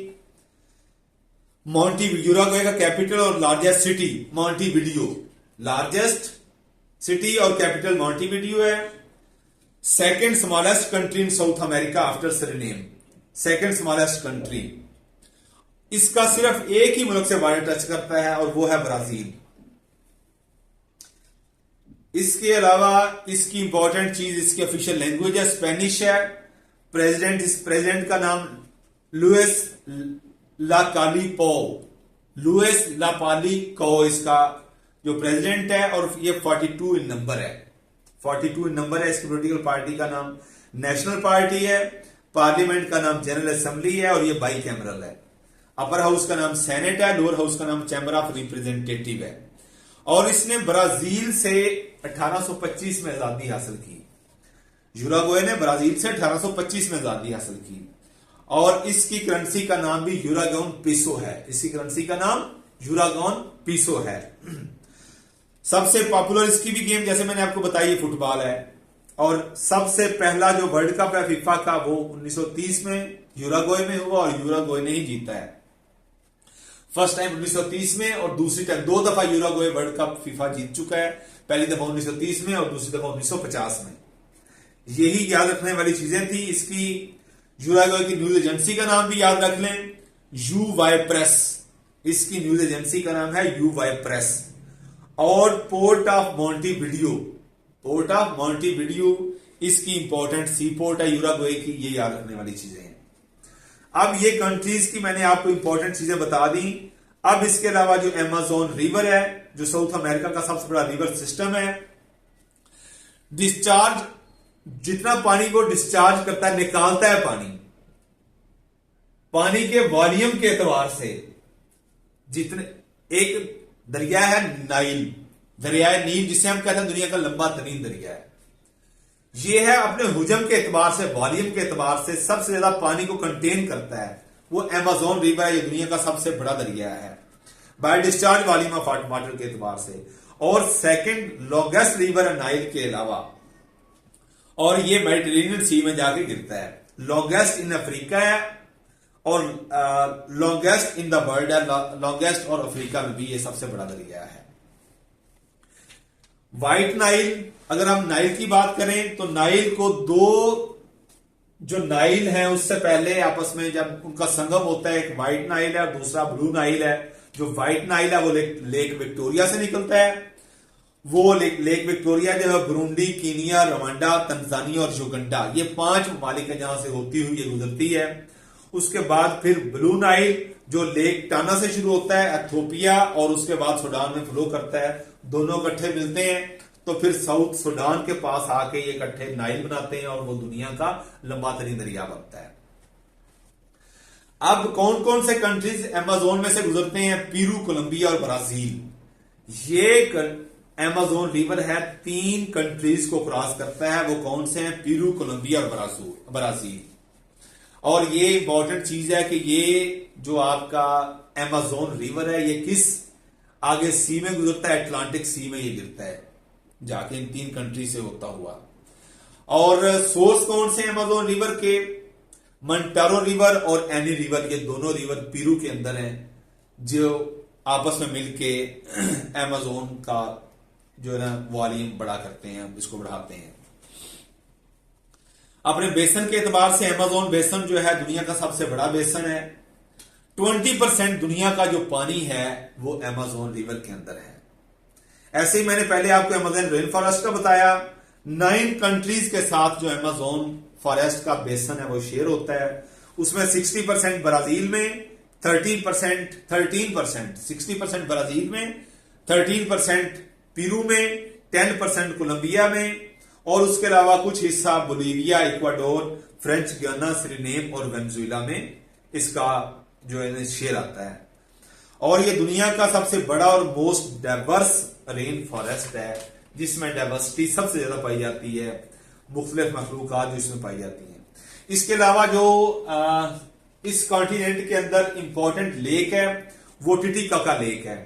यूरुग्वे का कैपिटल और लार्जेस्ट सिटी मॉन्टेविडियो, लार्जेस्ट सिटी और कैपिटल मॉन्टेविडियो है। Second smallest country in south America after Suriname, second smallest country. इसका सिर्फ एक ही मुल्क से बॉर्डर टच करता है और वो है ब्राजील। इसके अलावा इसकी इंपॉर्टेंट चीज, इसकी ऑफिशियल लैंग्वेज है स्पेनिश है। प्रेसिडेंट, इस प्रेसिडेंट का नाम लुइस लाकालीपो, लुइस लापालीको इसका जो प्रेसिडेंट है, और ये 42 इन नंबर है, 42 इन नंबर है। इसकी पॉलिटिकल पार्टी का नाम नेशनल पार्टी है, पार्लियामेंट का नाम जनरल असेंबली है और ये बाई कैमरल है। अपर हाउस का नाम सेनेट है, लोअर हाउस का नाम चैम्बर ऑफ रिप्रेजेंटेटिव है। और इसने ब्राजील से 1825 में आजादी हासिल की। यूरुग्वे ने ब्राजील से 1825 में आजादी हासिल की, और इसकी करेंसी का नाम भी यूरागॉन पीसो है। इसकी करेंसी का नाम यूरागॉन पीसो है। सबसे पॉपुलर इसकी भी गेम जैसे मैंने आपको बताई फुटबॉल है, और सबसे पहला जो वर्ल्ड कप है फीफा का वो 1930 में यूरुग्वे में हुआ और यूरुग्वे ने ही जीता है। फर्स्ट टाइम 1930 में और दूसरी टाइम, 2 दफा यूरुग्वे वर्ल्ड कप फीफा जीत चुका है, पहली दफा 1930 में और दूसरी दफा 1950 में। यही याद रखने वाली चीजें थी इसकी। यूरुग्वे की न्यूज एजेंसी का नाम भी याद रख लें, यूवाई प्रेस, इसकी न्यूज एजेंसी का नाम है यूवाई प्रेस। और पोर्ट ऑफ मॉन्टेविडियो, पोर्ट ऑफ मॉन्टेविडियो इसकी इंपॉर्टेंट सी पोर्ट है यूरुग्वे की। ये याद रखने वाली चीजें हैं। अब ये कंट्रीज की मैंने आपको इंपॉर्टेंट चीजें बता दी। अब इसके अलावा जो अमेज़न रिवर है, जो साउथ अमेरिका का सबसे बड़ा रिवर सिस्टम है, डिस्चार्ज, जितना पानी वो डिस्चार्ज करता है, निकालता है पानी के वॉल्यूम के एतबार से, जितने, एक दरिया है नाइल, दरियाए नील जिसे हम कहते हैं दुनिया का लंबा तरीन दरिया है। यह है अपने हुजम के एतबार से, वॉल्यूम के एतबार से सबसे ज्यादा पानी को कंटेन करता है, वो अमेज़न रिवर है। ये दुनिया का सबसे बड़ा दरिया है by discharge volume of water के एतबार से। और सेकंड लॉन्गेस्ट रिवर है नाइल के अलावा, और ये मेडिटेरेनियन सी में जाके गिरता है। लॉन्गेस्ट इन अफ्रीका है और लॉन्गेस्ट इन द वर्ल्ड है, लॉन्गेस्ट और अफ्रीका में भी ये सबसे बड़ा दरिया है। व्हाइट नाइल, अगर हम नाइल की बात करें तो नाइल को दो, जो नाइल है उससे पहले आपस में जब उनका संगम होता है, एक व्हाइट नाइल है और दूसरा ब्लू नाइल है। जो व्हाइट नाइल है वो लेक विक्टोरिया से निकलता है। वो लेक विक्टोरिया जो है बुरुंडी, कीनिया, रवांडा, तंजानिया और युगांडा, ये 5 ममालिक है जहां से होती हुई ये गुजरती है। उसके बाद फिर ब्लू नाइल जो लेक टाना से शुरू होता है एथियोपिया, और उसके बाद सूडान में फ्लो करता है। दोनों इकट्ठे मिलते हैं तो फिर साउथ सूडान के पास आके ये इकट्ठे नाइल बनाते हैं और वो दुनिया का लंबा तरीन दरिया बनता है। अब कौन कौन से कंट्रीज अमेज़न में से गुजरते हैं? पेरू, कोलंबिया और ब्राजील। ये अमेज़न रिवर है 3 कंट्रीज को क्रॉस करता है। वो कौन से हैं? पेरू, कोलंबिया और ब्राजील। और ये इंपॉर्टेंट चीज है कि ये जो आपका अमेज़न रिवर है ये किस आगे सी में गुजरता है? अटलांटिक सी में ये गिरता है जाके इन 3 कंट्री से होता हुआ। और सोर्स कौन से अमेज़न रिवर के? मंटारो रिवर और एनी रिवर, ये दोनों रिवर पेरू के अंदर हैं, जो आपस में मिलके अमेज़न का जो है ना वॉल्यूम बड़ा करते हैं, इसको बढ़ाते हैं। अपने बेसन के एतबार से अमेज़न बेसन जो है दुनिया का सबसे बड़ा बेसन है। 20% दुनिया का जो पानी है वो अमेज़न रिवर के अंदर है। ऐसे ही मैंने पहले आपको अमेज़न रेन फॉरेस्ट का बताया। 9 कंट्रीज के साथ जो अमेज़न फॉरेस्ट का बेसन है वो शेयर होता है। उसमें 60% ब्राजील में, 13% 60% ब्राजील में, 13% पेरू में, 10% कोलंबिया में, और उसके अलावा कुछ हिस्सा Bolivia, Ecuador, French Guiana, Suriname और वेनेजुएला में इसका जो है शेयर आता है। और ये दुनिया का सबसे बड़ा और मोस्ट डाइवर्स रेन फॉरेस्ट है, जिसमें डाइवर्सिटी सबसे ज्यादा पाई जाती है, मुख्तलिफ मखलूकात जो इसमें पाई जाती हैं। इसके अलावा जो इस कॉन्टिनेंट के अंदर इंपॉर्टेंट लेक है वो टिटिकाका लेक है।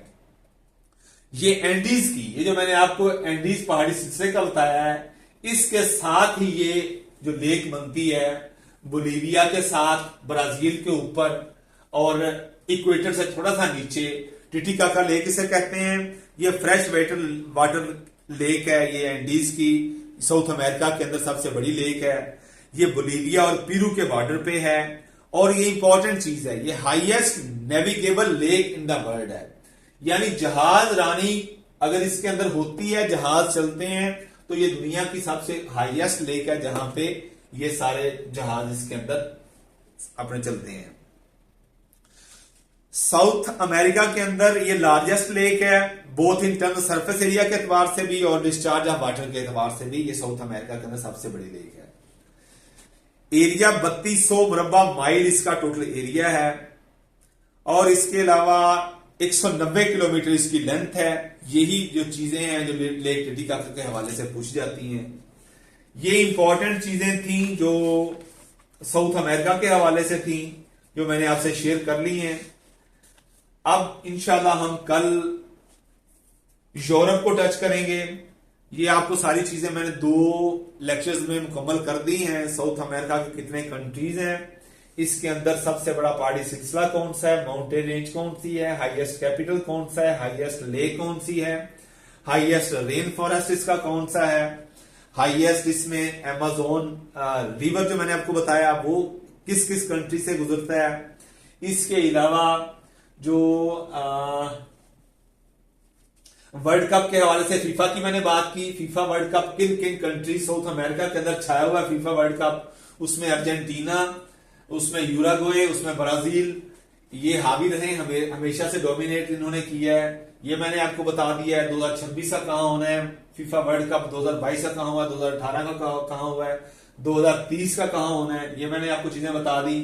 ये एंडीज की, ये जो मैंने आपको एंडीज पहाड़ी सिलसिले का बताया है, इसके साथ ही ये जो लेक बनती है बोलीविया के साथ, ब्राजील के ऊपर और इक्वेटर से थोड़ा सा नीचे, टिटिकाका लेक इसे कहते हैं। ये फ्रेश वाटर लेक है, ये एंडीज की साउथ अमेरिका के अंदर सबसे बड़ी लेक है। ये बोलीविया और पेरू के बॉर्डर पे है, और ये इंपॉर्टेंट चीज है, ये highest navigable lake in the world है। यानी जहाज रानी अगर इसके अंदर होती है, जहाज चलते हैं, तो ये दुनिया की सबसे हाईएस्ट लेक है जहां पे ये सारे जहाज इसके अंदर अपने चलते हैं। साउथ अमेरिका के अंदर ये लार्जेस्ट लेक है, both in terms surface area के एतबार से भी और डिस्चार्ज ऑफ वाटर के एतबार से भी। ये साउथ अमेरिका के अंदर सबसे बड़ी लेक है। एरिया 3200 मुरब्बा माइल इसका टोटल एरिया है, और इसके अलावा 190 किलोमीटर इसकी लेंथ है। यही जो चीजें हैं जो लेक टिटिकाका के हवाले से पूछी जाती हैं, ये इंपॉर्टेंट चीजें थी जो साउथ अमेरिका के हवाले से थी, जो मैंने आपसे शेयर कर ली हैं। अब इंशाल्लाह हम कल यूरोप को टच करेंगे। ये आपको सारी चीजें मैंने 2 लेक्चर्स में मुकम्मल कर दी हैं। साउथ अमेरिका के कितने कंट्रीज हैं, इसके अंदर सबसे बड़ा पहाड़ी सिलसिला कौन सा है, माउंटेन रेंज कौन सी है, हाईएस्ट कैपिटल कौन सा है, हाईएस्ट लेक कौन सी है, हाईएस्ट रेन फॉरेस्ट इसका कौन सा है, हाईएस्ट इसमें अमेज़न रिवर जो मैंने आपको बताया वो किस किस कंट्री से गुजरता है। इसके अलावा जो वर्ल्ड कप के हवाले से फीफा की मैंने बात की, फीफा वर्ल्ड कप किन किन कंट्री साउथ अमेरिका के अंदर छाया हुआ है फीफा वर्ल्ड कप, उसमें अर्जेंटीना, उसमें यूराग्वे, उसमें ब्राजील, ये हावी रहे, हमेशा से डोमिनेट इन्होंने किया है। ये मैंने आपको बता दिया है 2026 का कहां होना है फीफा वर्ल्ड कप, 2022 का कहां हुआ है, 2018 का कहां हुआ है, 2030 का कहां होना है, ये मैंने आपको चीजें बता दी।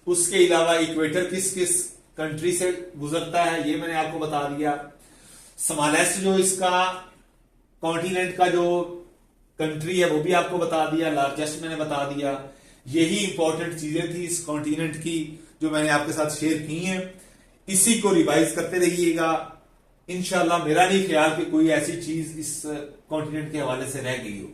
उसके अलावा इक्वेटर किस किस कंट्री से गुजरता है ये मैंने आपको बता दिया। स्मॉलेस्ट जो इसका कॉन्टिनेंट का जो कंट्री है वो भी आपको बता दिया, लार्जेस्ट मैंने बता दिया। यही इंपॉर्टेंट चीजें थी इस कॉन्टिनेंट की जो मैंने आपके साथ शेयर की हैं। इसी को रिवाइज करते रहिएगा। इंशाल्लाह मेरा नहीं ख्याल कि कोई ऐसी चीज इस कॉन्टिनेंट के हवाले से रह गई हो।